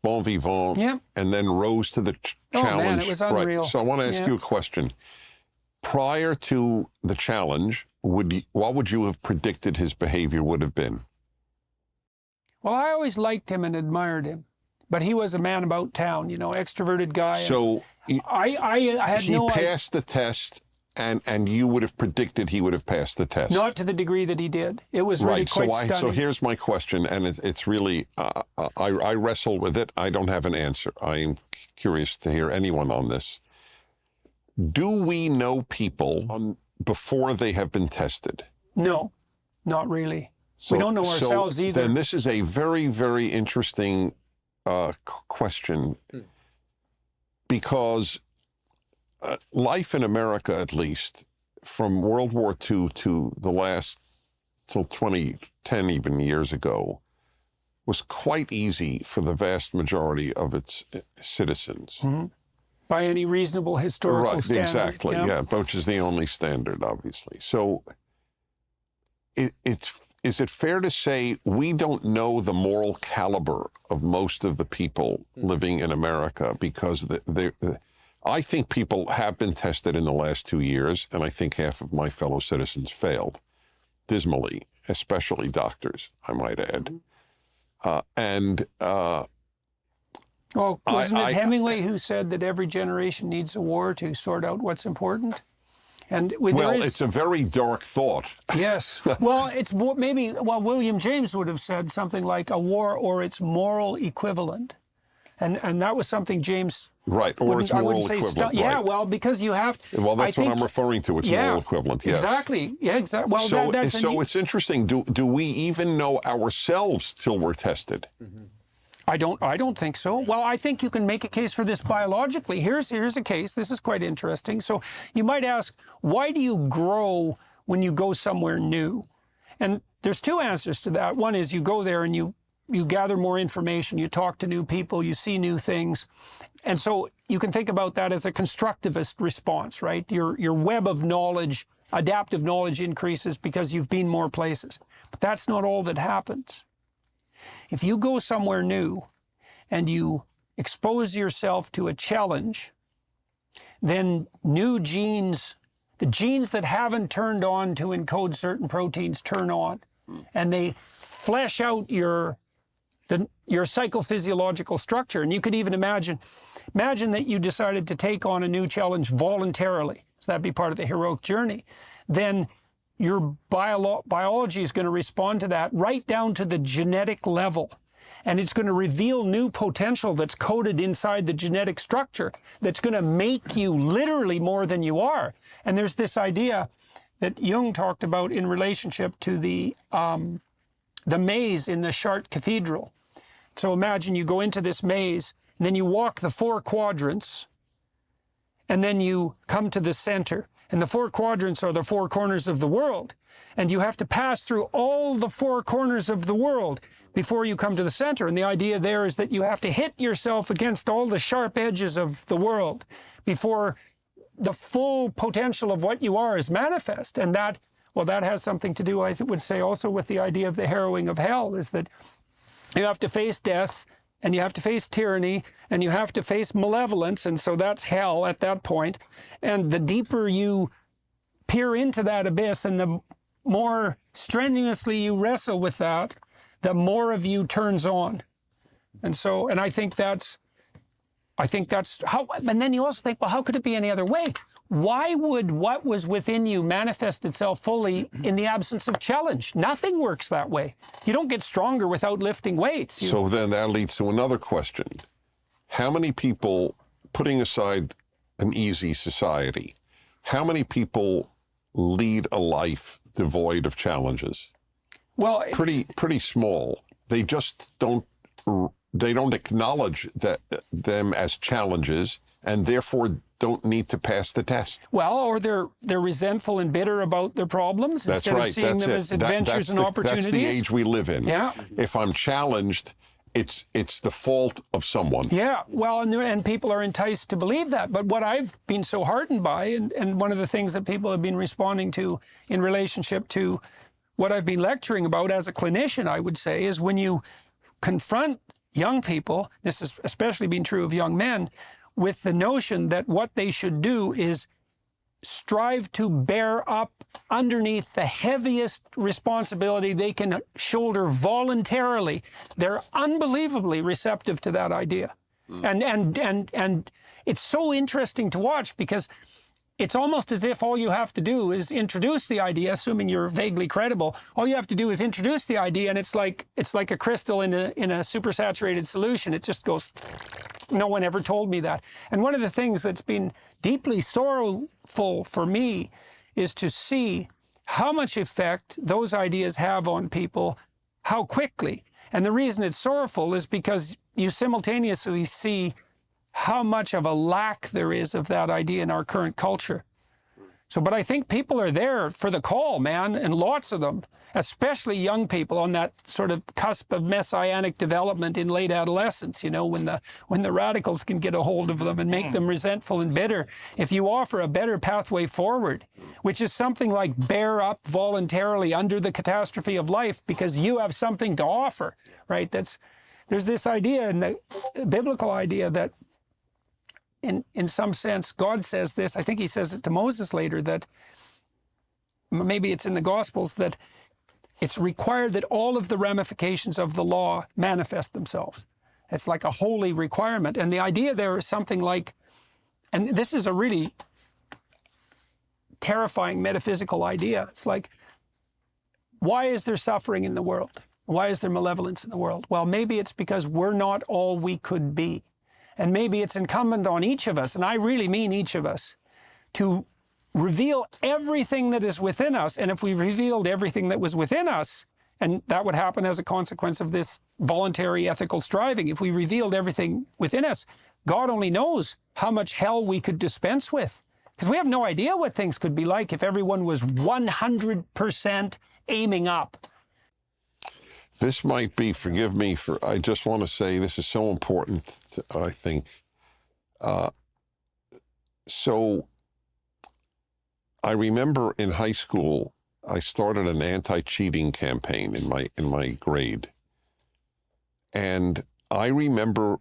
bon vivant, Yep. and then rose to the challenge. Oh man, it was unreal. Right. So I want to ask you a question. Prior to the challenge, what would you have predicted his behavior would have been? Well, I always liked him and admired him, but he was a man about town, you know, extroverted guy. So I had he no idea. passed the test, and you would have predicted he would have passed the test. Not to the degree that he did. It was really Right. quite So stunning. here's my question, and it's really I wrestle with it. I don't have an answer. I am curious to hear anyone on this. Do we know people before they have been tested? No, not really. We don't know ourselves either. Then this is a very, very interesting question, because life in America, at least, from World War II to the last, till 2010 even years ago, was quite easy for the vast majority of its citizens. Mm-hmm. By any reasonable historical Right, standard. exactly, yeah, which is the only standard, obviously. So is it fair to say we don't know the moral caliber of most of the people living in America, because I think people have been tested in the last 2 years, and I think half of my fellow citizens failed dismally, especially doctors, I might add. Well, wasn't it Hemingway who said that every generation needs a war to sort out what's important? And it's a very dark thought. Yes. Well, it's more, maybe, well, William James would have said something like a war or its moral equivalent. And that was something James... Right, or its moral equivalent. Yeah, right. well, because you have... Well, that's what I'm referring to, its moral equivalent, yes. Exactly, yeah, exactly. Well, so it's interesting. Do we even know ourselves till we're tested? Mm-hmm. I don't think so. Well, I think you can make a case for this biologically. Here's a case. This is quite interesting. So you might ask, why do you grow when you go somewhere new? And there's two answers to that. One is you go there and you gather more information, you talk to new people, you see new things. And so you can think about that as a constructivist response, right? Your web of knowledge, adaptive knowledge increases because you've been more places. But that's not all that happens. If you go somewhere new and you expose yourself to a challenge, then new genes, the genes that haven't turned on to encode certain proteins, turn on, and they flesh out your psychophysiological structure. And you could even imagine that you decided to take on a new challenge voluntarily. So that'd be part of the heroic journey. Then your biology is going to respond to that right down to the genetic level. And it's going to reveal new potential that's coded inside the genetic structure that's going to make you literally more than you are. And there's this idea that Jung talked about in relationship to the maze in the Chartres Cathedral. So imagine you go into this maze, and then you walk the 4 quadrants, and then you come to the center. And the 4 quadrants are the 4 corners of the world. And you have to pass through all the 4 corners of the world before you come to the center. And the idea there is that you have to hit yourself against all the sharp edges of the world before the full potential of what you are is manifest. And that has something to do, I would say, also with the idea of the harrowing of hell, is that you have to face death, and you have to face tyranny, and you have to face malevolence, and so that's hell at that point. And the deeper you peer into that abyss and the more strenuously you wrestle with that, the more of you turns on. And so, and I think that's how, and then you also think, well, how could it be any other way? why would what was within you manifest itself fully in the absence of challenge? Nothing works that way. You don't get stronger without lifting weights. So then that leads to another question. How many people, putting aside an easy society, how many people lead a life devoid of challenges? Well, Pretty small. They just don't acknowledge them as challenges, and therefore don't need to pass the test. well, or they're resentful and bitter about their problems That's instead right. of seeing That's them it. as adventures and opportunities. That's the age we live in. Yeah. If I'm challenged, it's the fault of someone. Yeah, well, and people are enticed to believe that. But what I've been so heartened by, and one of the things that people have been responding to in relationship to what I've been lecturing about as a clinician, I would say, is when you confront young people, this has especially been true of young men, with the notion that what they should do is strive to bear up underneath the heaviest responsibility they can shoulder voluntarily. They're unbelievably receptive to that idea. And it's so interesting to watch because it's almost as if all you have to do is introduce the idea, assuming you're vaguely credible. All you have to do is introduce the idea, and it's like a crystal in a supersaturated solution. It just goes. No one ever told me that. And one of the things that's been deeply sorrowful for me is to see how much effect those ideas have on people, how quickly. And the reason it's sorrowful is because you simultaneously see how much of a lack there is of that idea in our current culture. So, but I think people are there for the call, man, and lots of them, especially young people on that sort of cusp of messianic development in late adolescence, you know, when the radicals can get a hold of them and make them resentful and bitter. If you offer a better pathway forward, which is something like bear up voluntarily under the catastrophe of life because you have something to offer, right? There's this idea, and the biblical idea that in some sense, God says this, I think he says it to Moses later, that maybe it's in the Gospels, that it's required that all of the ramifications of the law manifest themselves. It's like a holy requirement. And the idea there is something like, and this is a really terrifying metaphysical idea. It's like, why is there suffering in the world? Why is there malevolence in the world? Well, maybe it's because we're not all we could be. And maybe it's incumbent on each of us, and I really mean each of us, to reveal everything that is within us. And if we revealed everything that was within us, and that would happen as a consequence of this voluntary ethical striving, if we revealed everything within us, God only knows how much hell we could dispense with. Because we have no idea what things could be like if everyone was 100% aiming up. This might be, forgive me for, I just want to say this is so important, I think. So I remember in high school, I started an anti-cheating campaign in my grade. And I remember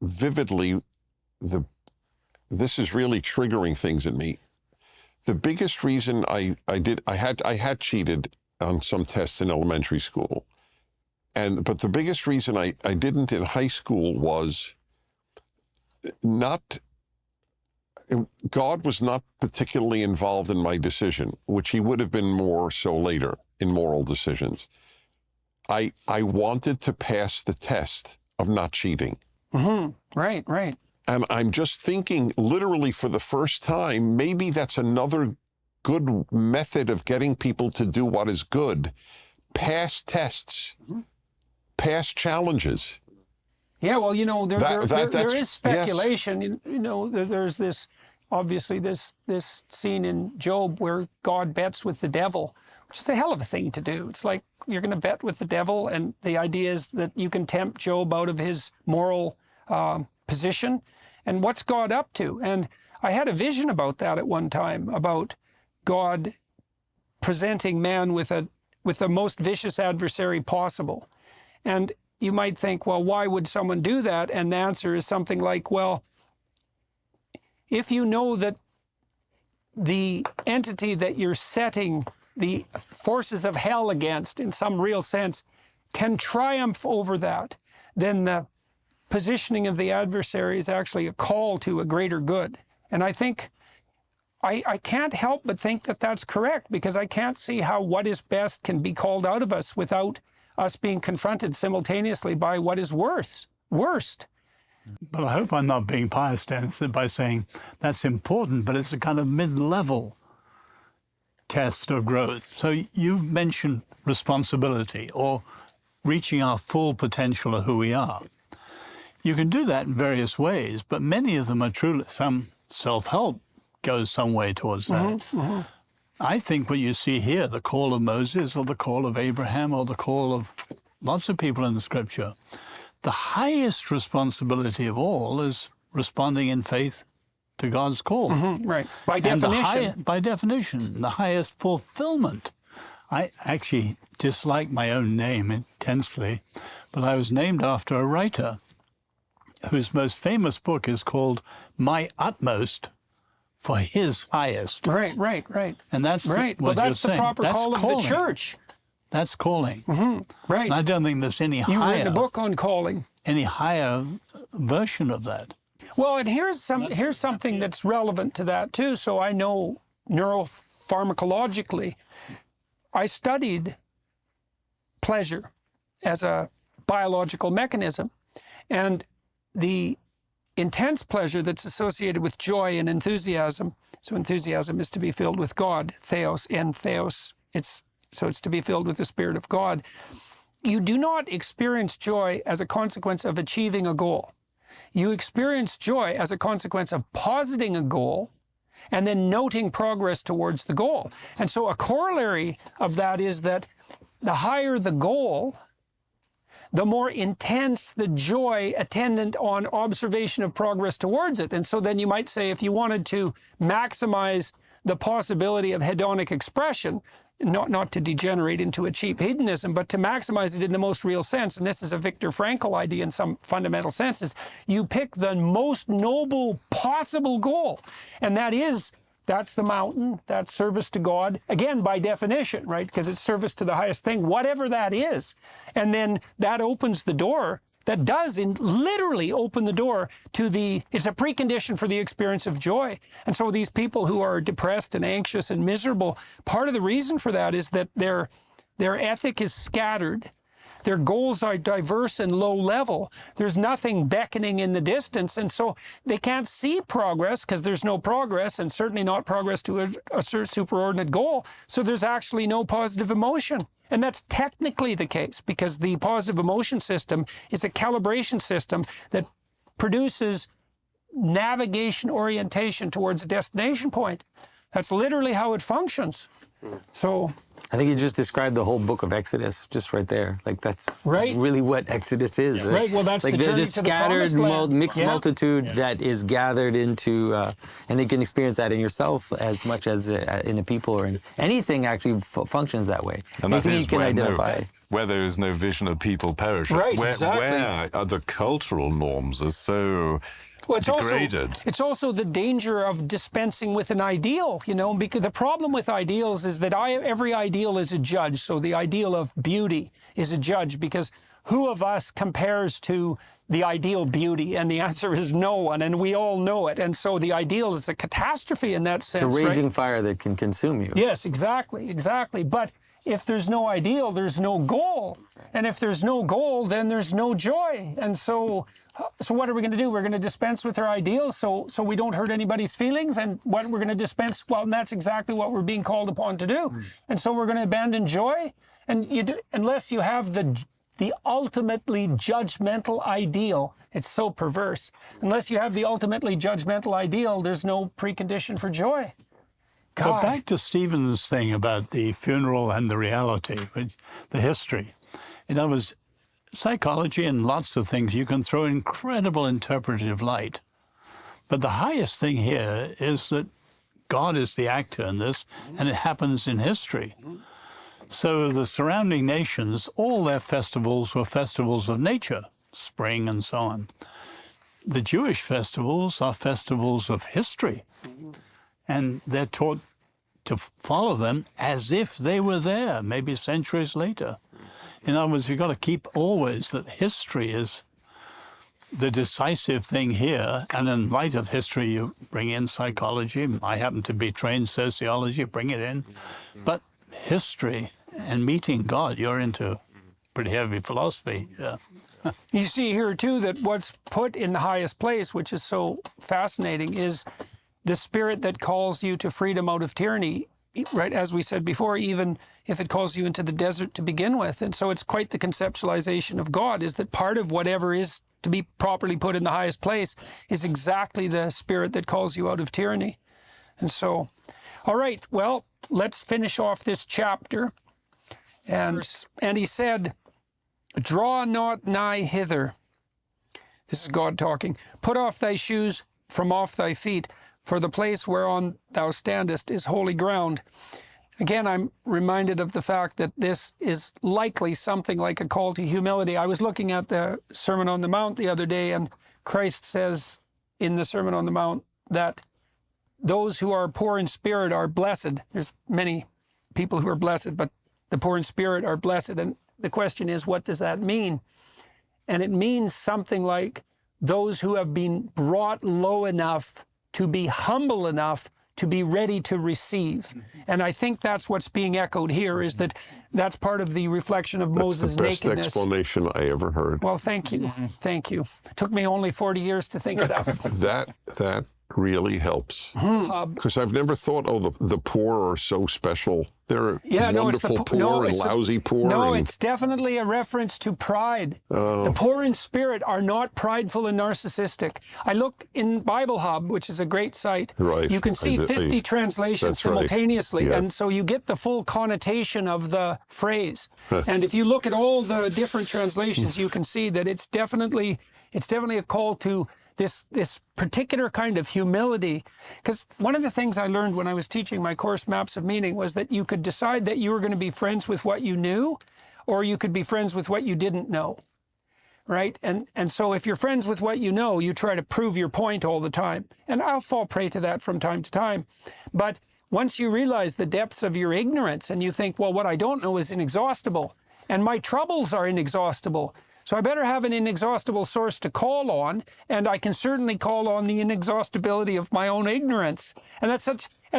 vividly this is really triggering things in me. The biggest reason I had cheated on some tests in elementary school. But the biggest reason I didn't in high school was God was not particularly involved in my decision, which he would have been more so later in moral decisions. I wanted to pass the test of not cheating. Mm-hmm. Right. And I'm just thinking, literally for the first time, maybe that's another good method of getting people to do what is good. Pass tests. Mm-hmm. Past challenges. Yeah, well, you know, there is speculation. Yes. You know, there's this, obviously, this scene in Job where God bets with the devil, which is a hell of a thing to do. It's like you're going to bet with the devil, and the idea is that you can tempt Job out of his moral position. And what's God up to? And I had a vision about that at one time, about God presenting man with the most vicious adversary possible. And you might think, well, why would someone do that? And the answer is something like, well, if you know that the entity that you're setting the forces of hell against, in some real sense, can triumph over that, then the positioning of the adversary is actually a call to a greater good. And I think I can't help but think that that's correct, because I can't see how what is best can be called out of us without us being confronted simultaneously by what is worst. But I hope I'm not being pious, Dennis, by saying that's important, but it's a kind of mid-level test of growth. So you've mentioned responsibility or reaching our full potential of who we are. You can do that in various ways, but many of them are truly, some self-help goes some way towards that. I think what you see here, the call of Moses or the call of Abraham or the call of lots of people in the scripture, the highest responsibility of all is responding in faith to God's call. Right. By And definition. by definition, the highest fulfillment. I actually dislike my own name intensely, but I was named after a writer whose most famous book is called My Utmost for His Highest. Right. And that's Right. what Well, that's you're the saying. proper That's call calling. of the church. That's calling. Right. And I don't think there's any You've higher, written a book on calling. any higher version of that. Well, and here's something that's relevant to that too. So I know neuropharmacologically, I studied pleasure as a biological mechanism, and the intense pleasure that's associated with joy and enthusiasm. So enthusiasm is to be filled with God, theos, and theos. It's to be filled with the Spirit of God. You do not experience joy as a consequence of achieving a goal. You experience joy as a consequence of positing a goal and then noting progress towards the goal. And so a corollary of that is that the higher the goal, the more intense the joy attendant on observation of progress towards it. And so then you might say, if you wanted to maximize the possibility of hedonic expression, not to degenerate into a cheap hedonism, but to maximize it in the most real sense, and this is a Viktor Frankl idea in some fundamental senses, you pick the most noble possible goal. And that's the mountain, that's service to God, again, by definition, right? Because it's service to the highest thing, whatever that is. And then that opens the door, that does literally open the door to it's a precondition for the experience of joy. And so these people who are depressed and anxious and miserable, part of the reason for that is that their ethic is scattered. Their goals are diverse and low level. There's nothing beckoning in the distance. And so they can't see progress because there's no progress, and certainly not progress to a superordinate goal. So there's actually no positive emotion. And that's technically the case, because the positive emotion system is a calibration system that produces navigation orientation towards a destination point. That's literally how it functions. So I think you just described the whole book of Exodus just right there. Like that's Right. really what Exodus is. Right, well, that's like the journey to the scattered promised land. mixed Yeah. multitude that is gathered into, and you can experience that in yourself as much as in a people or in anything actually functions that way. And that Anything is you can identify. where there is no vision of people perish. Right, where, exactly. Where the cultural norms are so degraded. It's also the danger of dispensing with an ideal, because the problem with ideals is that every ideal is a judge. So the ideal of beauty is a judge, because who of us compares to the ideal beauty? And the answer is no one, and we all know it. And so the ideal is a catastrophe in that sense. It's a raging right? fire that can consume you. Yes, exactly. But if there's no ideal, there's no goal. And if there's no goal, then there's no joy. And so what are we going to do? We're going to dispense with our ideals so we don't hurt anybody's feelings. And what we're going to dispense, well, and that's exactly what we're being called upon to do. And so we're going to abandon joy. And unless you have the ultimately judgmental ideal, it's so perverse. Unless you have the ultimately judgmental ideal, there's no precondition for joy. But God. back to Stephen's thing about the funeral and the reality, the history. In other words, psychology and lots of things, you can throw incredible interpretive light. But the highest thing here is that God is the actor in this, and it happens in history. So the surrounding nations, all their festivals were festivals of nature, spring and so on. The Jewish festivals are festivals of history. And they're taught to follow them as if they were there, maybe centuries later. In other words, you've got to keep always that history is the decisive thing here, and in light of history, you bring in psychology. I happen to be trained sociology, bring it in. But history and meeting God, you're into pretty heavy philosophy. Yeah. You see here too that what's put in the highest place, which is so fascinating, is the spirit that calls you to freedom out of tyranny, right? As we said before, even if it calls you into the desert to begin with. And so it's quite the conceptualization of God, is that part of whatever is to be properly put in the highest place is exactly the spirit that calls you out of tyranny. And so, all right, well, let's finish off this chapter. And he said, "Draw not nigh hither." This is God talking. "Put off thy shoes from off thy feet, for the place whereon thou standest is holy ground." Again, I'm reminded of the fact that this is likely something like a call to humility. I was looking at the Sermon on the Mount the other day, and Christ says in the Sermon on the Mount that those who are poor in spirit are blessed. There's many people who are blessed, but the poor in spirit are blessed. And the question is, what does that mean? And it means something like those who have been brought low enough to be humble enough to be ready to receive. And I think that's what's being echoed here, is that that's part of the reflection of Moses' That's the best nakedness. explanation I ever heard. Well, thank you. Thank you. It took me only 40 years to think of that. That really helps. Because I've never thought, oh, the poor are so special. They're wonderful poor and lousy poor. No, and it's definitely a reference to pride. The poor in spirit are not prideful and narcissistic. I looked in Bible Hub, which is a great site. Right. You can see 50 translations That's right. simultaneously. Yes. And so you get the full connotation of the phrase. And if you look at all the different translations, you can see that it's definitely a call to this particular kind of humility. Because one of the things I learned when I was teaching my course, Maps of Meaning, was that you could decide that you were going to be friends with what you knew, or you could be friends with what you didn't know, right? And so if you're friends with what you know, you try to prove your point all the time. And I'll fall prey to that from time to time. But once you realize the depths of your ignorance and you think, well, what I don't know is inexhaustible, and my troubles are inexhaustible, so I better have an inexhaustible source to call on, and I can certainly call on the inexhaustibility of my own ignorance. And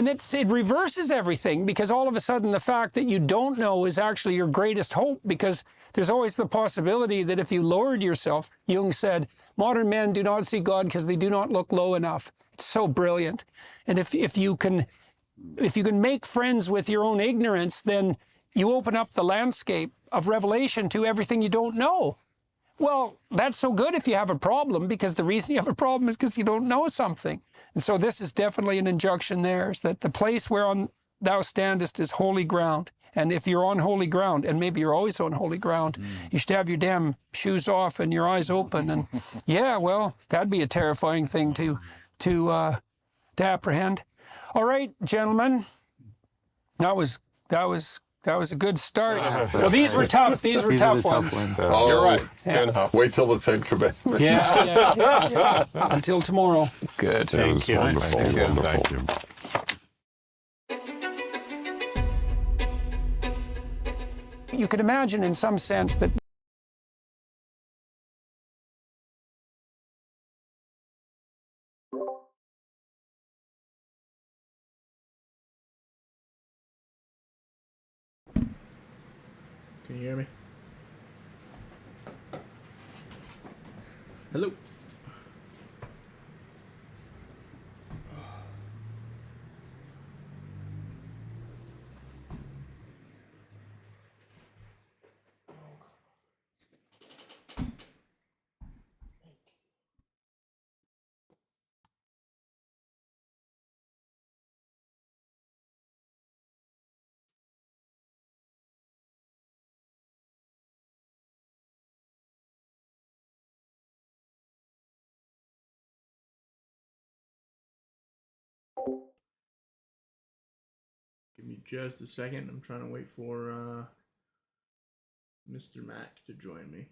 it reverses everything, because all of a sudden the fact that you don't know is actually your greatest hope, because there's always the possibility that if you lowered yourself, Jung said, modern men do not see God because they do not look low enough. It's so brilliant. And if you can make friends with your own ignorance, then you open up the landscape of revelation to everything you don't know. Well, that's so good if you have a problem, because the reason you have a problem is because you don't know something. And so this is definitely an injunction there, is that the place whereon thou standest is holy ground. And if you're on holy ground, and maybe you're always on holy ground, you should have your damn shoes off and your eyes open. And yeah, well, that'd be a terrifying thing to apprehend. All right, gentlemen, that was a good start. Well, these were tough. These were tough ones. Oh, You're right. Yeah. Wait till the 10 Commandments. Yeah. Until tomorrow. Good. That was wonderful, wonderful. You could imagine in some sense that Can you hear me? Hello? Give me just a second. I'm trying to wait for Mr. Mac to join me.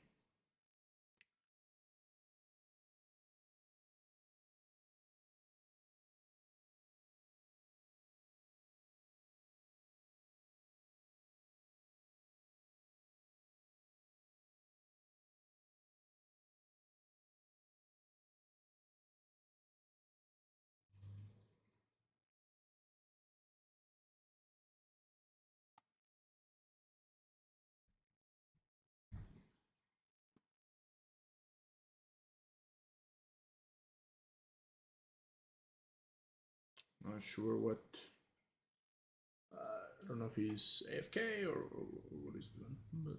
Not sure what. I don't know if he's AFK or what he's doing. But...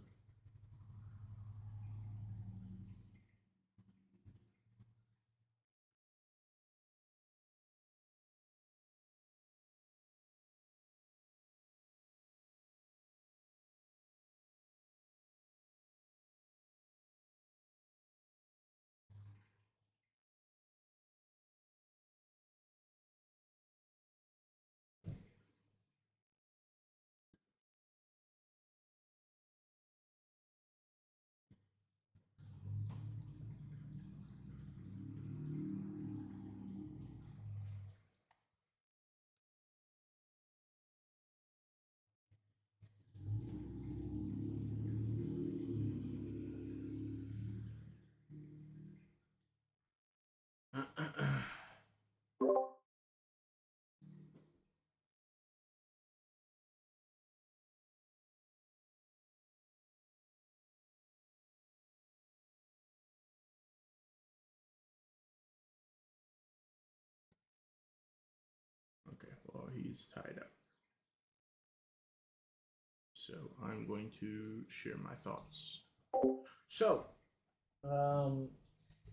Okay, well, he's tied up. So I'm going to share my thoughts. So,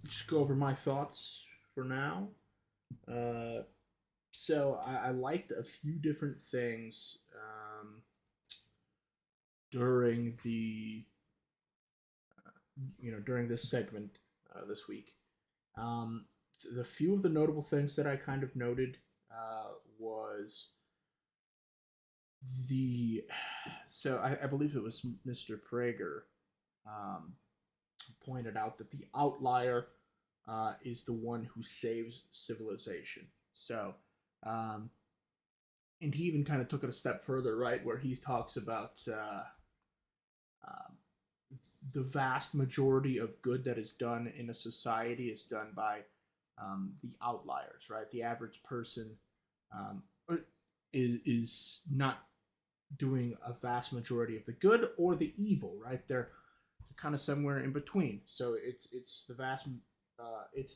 just go over my thoughts for now. So I liked a few different things during the during this segment this week. The few of the notable things that I kind of noted was I believe it was Mr. Prager pointed out that the outlier is the one who saves civilization. So, and he even kind of took it a step further, right, where he talks about the vast majority of good that is done in a society is done by the outliers, right? The average person is not doing a vast majority of the good or the evil, right? They're kind of somewhere in between. So it's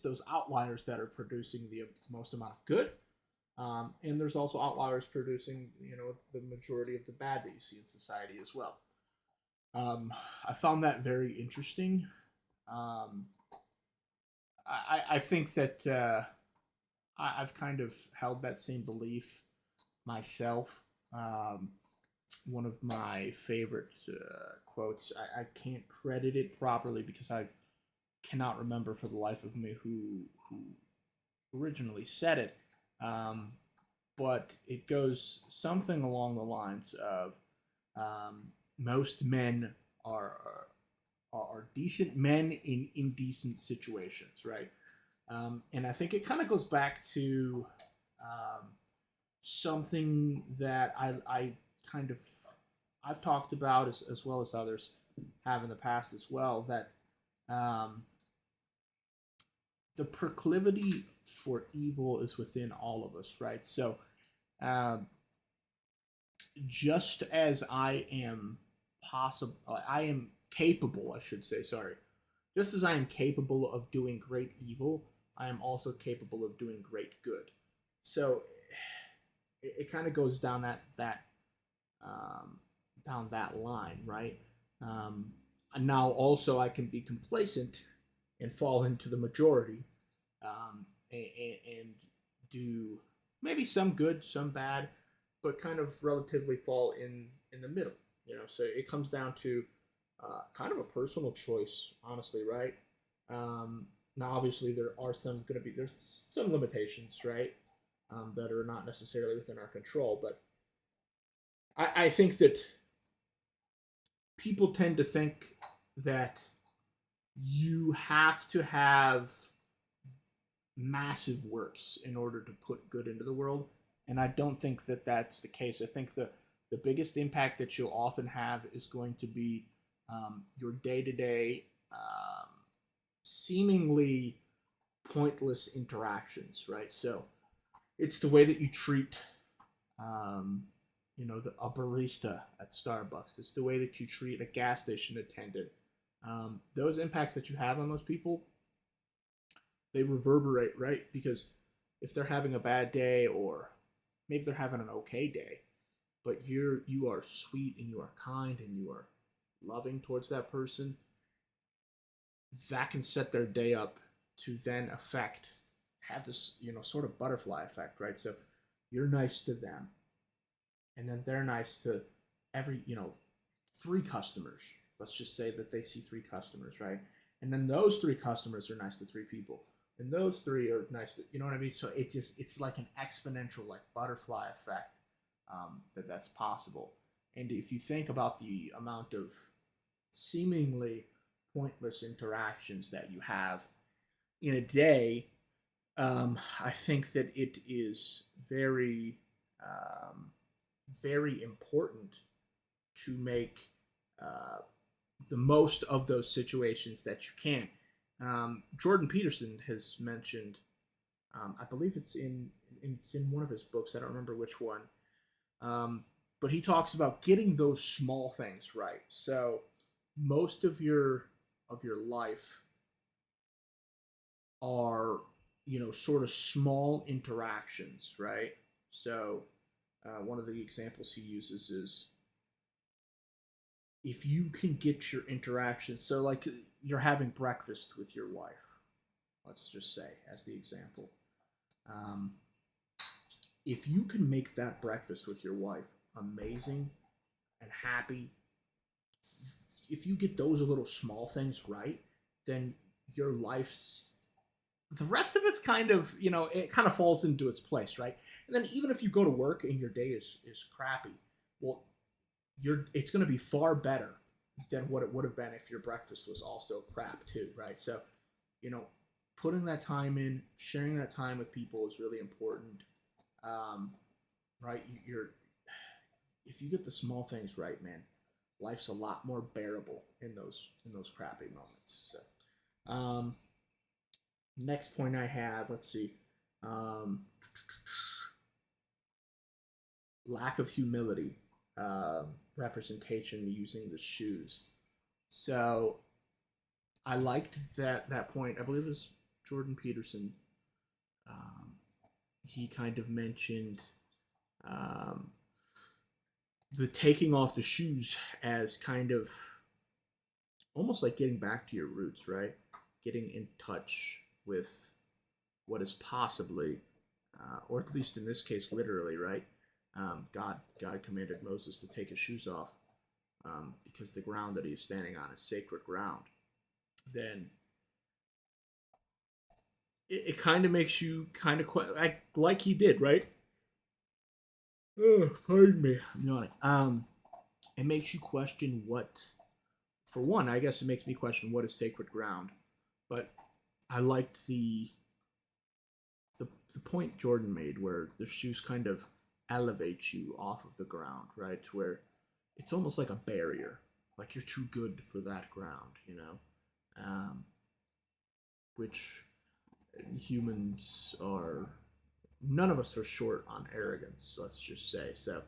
those outliers that are producing the most amount of good, and there's also outliers producing the majority of the bad that you see in society as well. I found that very interesting. I think that I've kind of held that same belief myself. One of my favorite quotes, I can't credit it properly because I cannot remember for the life of me who originally said it, but it goes something along the lines of most men are decent men in indecent situations, right? And I think it kind of goes back to something that I've talked about as well as others have in the past as well, that the proclivity for evil is within all of us, right? So just as I am capable, I should say, sorry. Just as I am capable of doing great evil, I am also capable of doing great good. So it kind of goes down that line, right? And now also I can be complacent and fall into the majority, and do maybe some good, some bad, but kind of relatively fall in the middle. So it comes down to kind of a personal choice, honestly, right? Now, obviously, there's some limitations, right, that are not necessarily within our control, but I think that people tend to think that you have to have massive works in order to put good into the world, and I don't think that that's the case. I think the biggest impact that you'll often have is going to be your day-to-day seemingly pointless interactions, right? So it's the way that you treat a barista at Starbucks. It's the way that you treat a gas station attendant. Those impacts that you have on those people, they reverberate, right? Because if they're having a bad day or maybe they're having an okay day, but you are sweet and you are kind and you are loving towards that person, that can set their day up to then have this, sort of butterfly effect, right? So you're nice to them, and then they're nice to every, three customers. Let's just say that they see three customers, right? And then those three customers are nice to three people, and those three are nice to, you know what I mean? So it's like an exponential, like, butterfly effect, that's possible. And if you think about the amount of seemingly pointless interactions that you have in a day, I think that it is very, very important to make the most of those situations that you can. Jordan Peterson has mentioned, I believe it's in one of his books. I don't remember which one, but he talks about getting those small things right. So most of your life are, sort of small interactions, right? So one of the examples he uses is, if you can get your interactions, so like you're having breakfast with your wife, let's just say, as the example. If you can make that breakfast with your wife amazing and happy, if you get those little small things right, then your life's, the rest of it's kind of, it kind of falls into its place, right? And then even if you go to work and your day is crappy, well, it's going to be far better than what it would have been if your breakfast was also crap too, right? So, putting that time in, sharing that time with people is really important, right? If you get the small things right, man, life's a lot more bearable in those crappy moments. So, next point I have, let's see, lack of humility. Representation using the shoes. So I liked that point. I believe it was Jordan Peterson. He kind of mentioned the taking off the shoes as kind of almost like getting back to your roots, right? Getting in touch with what is possibly, or at least in this case, literally, right? God commanded Moses to take his shoes off because the ground that he's standing on is sacred ground. Then it kind of makes you kind of like he did, right? Oh, pardon me, I'm yawning. It makes you question what. For one, I guess it makes me question what is sacred ground. But I liked the point Jordan made, where the shoes kind of elevate you off of the ground, right? Where it's almost like a barrier, like you're too good for that ground, which humans are, none of us are short on arrogance, let's just say. So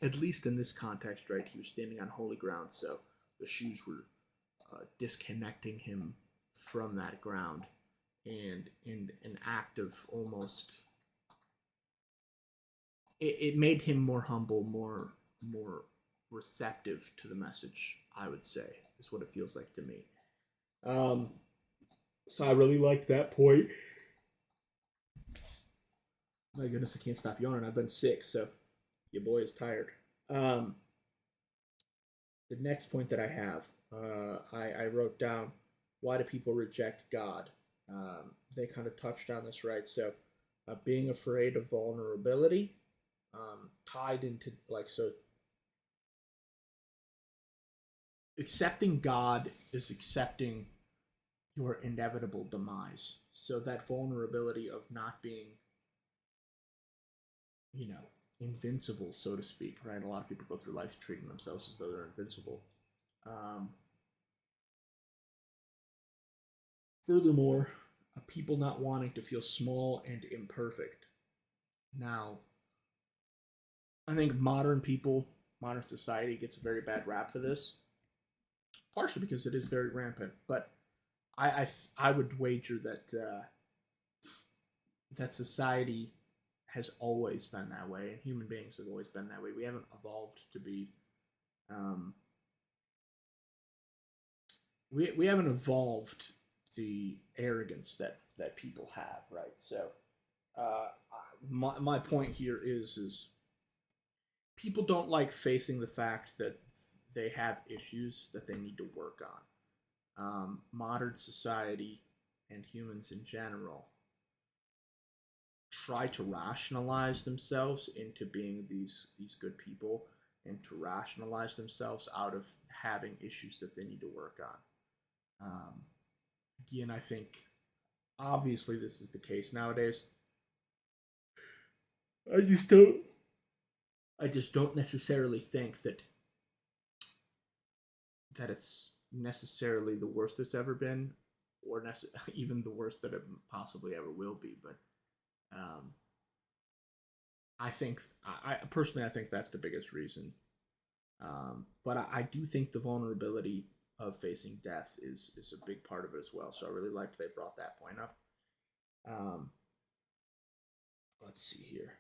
at least in this context, right, he was standing on holy ground, so the shoes were disconnecting him from that ground, and in an act of almost, it made him more humble, more receptive to the message, I would say, is what it feels like to me. So I really liked that point. My goodness, I can't stop yawning. I've been sick, so your boy is tired. The next point that I have, I wrote down, why do people reject God? They kind of touched on this, right? So being afraid of vulnerability, tied into, like, so accepting God is accepting your inevitable demise. So that vulnerability of not being, invincible, so to speak, right? A lot of people go through life treating themselves as though they're invincible. Furthermore, people not wanting to feel small and imperfect. Now, I think modern society gets a very bad rap for this, partially because it is very rampant. But I would wager that that society has always been that way, and human beings have always been that way. We haven't evolved to be we haven't evolved the arrogance that people have, right? So my point here is people don't like facing the fact that they have issues that they need to work on. Modern society and humans in general try to rationalize themselves into being these good people, and to rationalize themselves out of having issues that they need to work on. Again, I think obviously this is the case nowadays. I just don't necessarily think that it's necessarily the worst it's ever been, or even the worst that it possibly ever will be. But I think, I personally, I think that's the biggest reason. But I do think the vulnerability of facing death is a big part of it as well. So I really liked they brought that point up. Let's see here.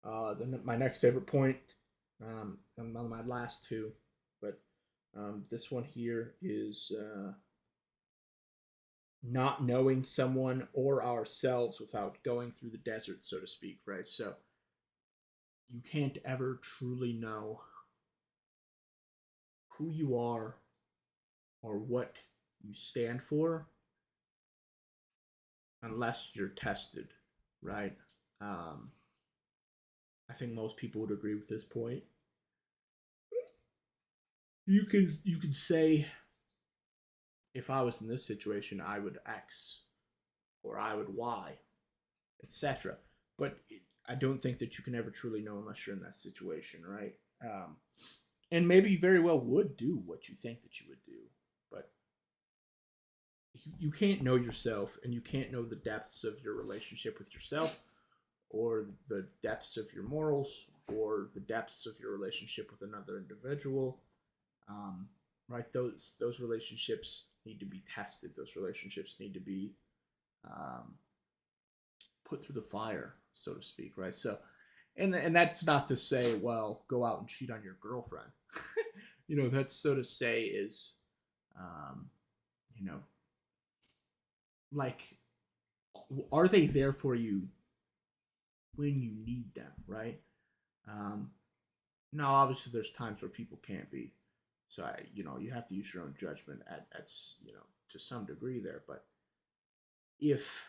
My next favorite point, and my last two, but this one here is not knowing someone or ourselves without going through the desert, so to speak, right? So you can't ever truly know who you are or what you stand for unless you're tested, right? I think most people would agree with this point. You can say, if I was in this situation, I would X, or I would Y, etc. But I don't think that you can ever truly know unless you're in that situation, right? And maybe you very well would do what you think that you would do, but you can't know yourself, and you can't know the depths of your relationship with yourself, or the depths of your morals, or the depths of your relationship with another individual. Right? Those relationships need to be tested. Those relationships need to be put through the fire, so to speak, right? So, and that's not to say, well, go out and cheat on your girlfriend. That's so to say is, like, are they there for you when you need them, right? Now, obviously, there's times where people can't be. So you have to use your own judgment at to some degree there. But if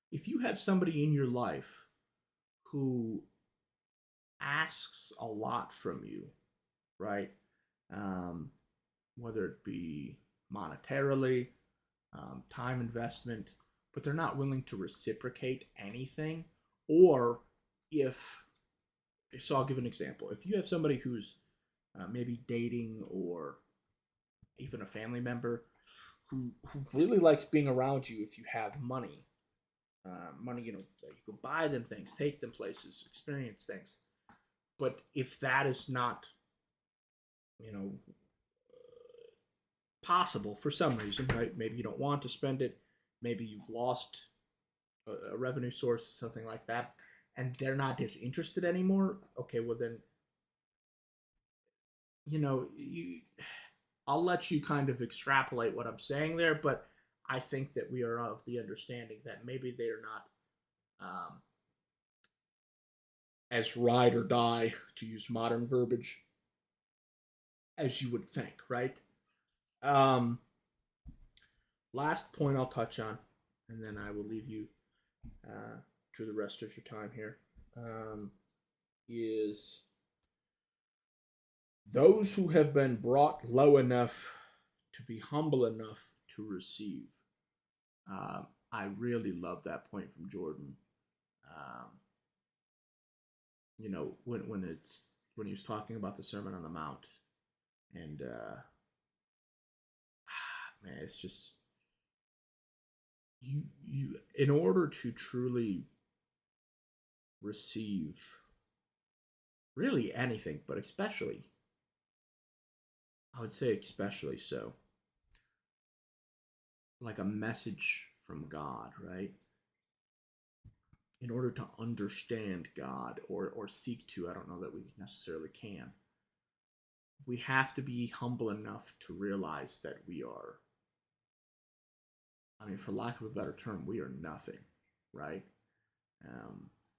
you have somebody in your life who asks a lot from you, right? Whether it be monetarily, time investment, but they're not willing to reciprocate anything, or so I'll give an example. If you have somebody who's maybe dating, or even a family member who really likes being around you if you have money, you can buy them things, take them places, experience things. But if that is not, possible for some reason, right? Maybe you don't want to spend it. Maybe you've lost a revenue source, something like that, and they're not as interested anymore. Okay, well then, I'll let you kind of extrapolate what I'm saying there, but I think that we are of the understanding that maybe they're not as ride or die, to use modern verbiage, as you would think, right? Last point I'll touch on, and then I will leave you to the rest of your time here, is those who have been brought low enough to be humble enough to receive. I really love that point from Jordan. When he was talking about the Sermon on the Mount, and man, it's just you in order to truly receive really anything, but especially, I would say especially so, like a message from God, right? in order to understand God or seek to, I don't know that we necessarily can, we have to be humble enough to realize that we are, I mean, for lack of a better term, we are nothing, right?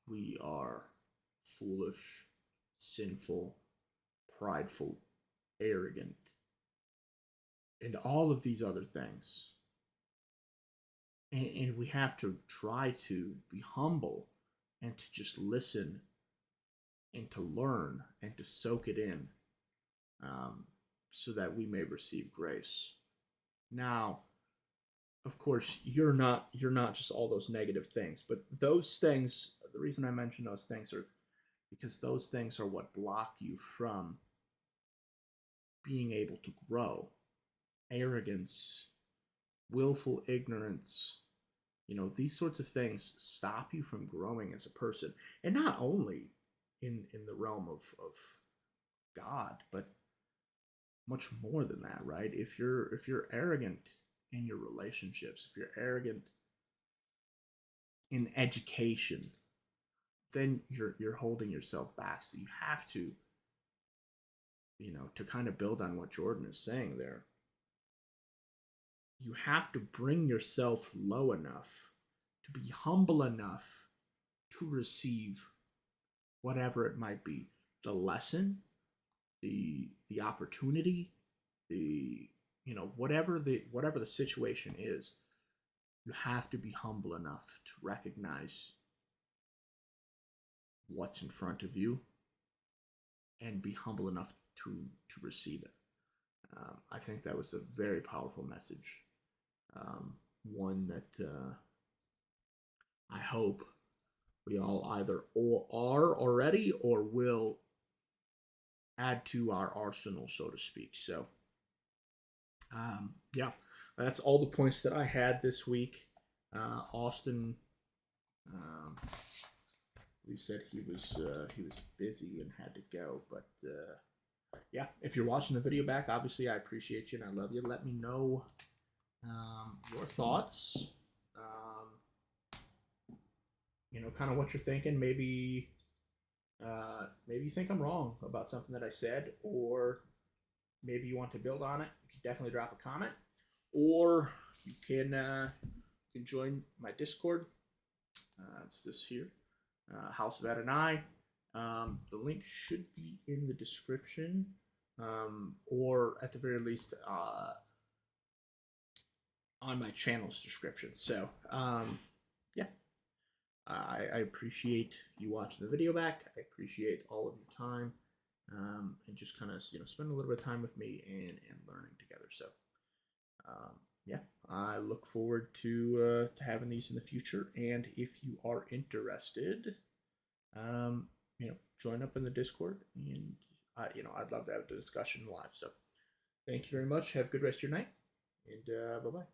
We are foolish, sinful, prideful, arrogant, and all of these other things. And we have to try to be humble and to just listen and to learn and to soak it in, so that we may receive grace. Now, of course, you're not just all those negative things, but those things, the reason I mention those things are because those things are what block you from being able to grow. Arrogance, willful ignorance, these sorts of things stop you from growing as a person. And not only in the realm of God, but much more than that, right? If you're arrogant in your relationships, if you're arrogant in education, then you're holding yourself back. So you have to, to kind of build on what Jordan is saying there, you have to bring yourself low enough to be humble enough to receive whatever it might be, the lesson, the opportunity, the whatever the situation is. You have to be humble enough to recognize what's in front of you and be humble enough to receive it. I think that was a very powerful message, one that I hope we all either are already or will add to our arsenal, so to speak. So, yeah, that's all the points that I had this week. Austin, we said he was busy and had to go, but yeah, if you're watching the video back, obviously I appreciate you and I love you. Let me know your thoughts. Kind of what you're thinking. Maybe you think I'm wrong about something that I said, or maybe you want to build on it. You can definitely drop a comment, or you can join my Discord. It's this here, House of Adonai. The link should be in the description, or at the very least on my channel's description. So, yeah. I appreciate you watching the video back. I appreciate all of your time, and just kind of spend a little bit of time with me and learning together. So, yeah, I look forward to having these in the future. And if you are interested, join up in the Discord, and I'd love to have the discussion live. So, thank you very much. Have a good rest of your night, and bye bye.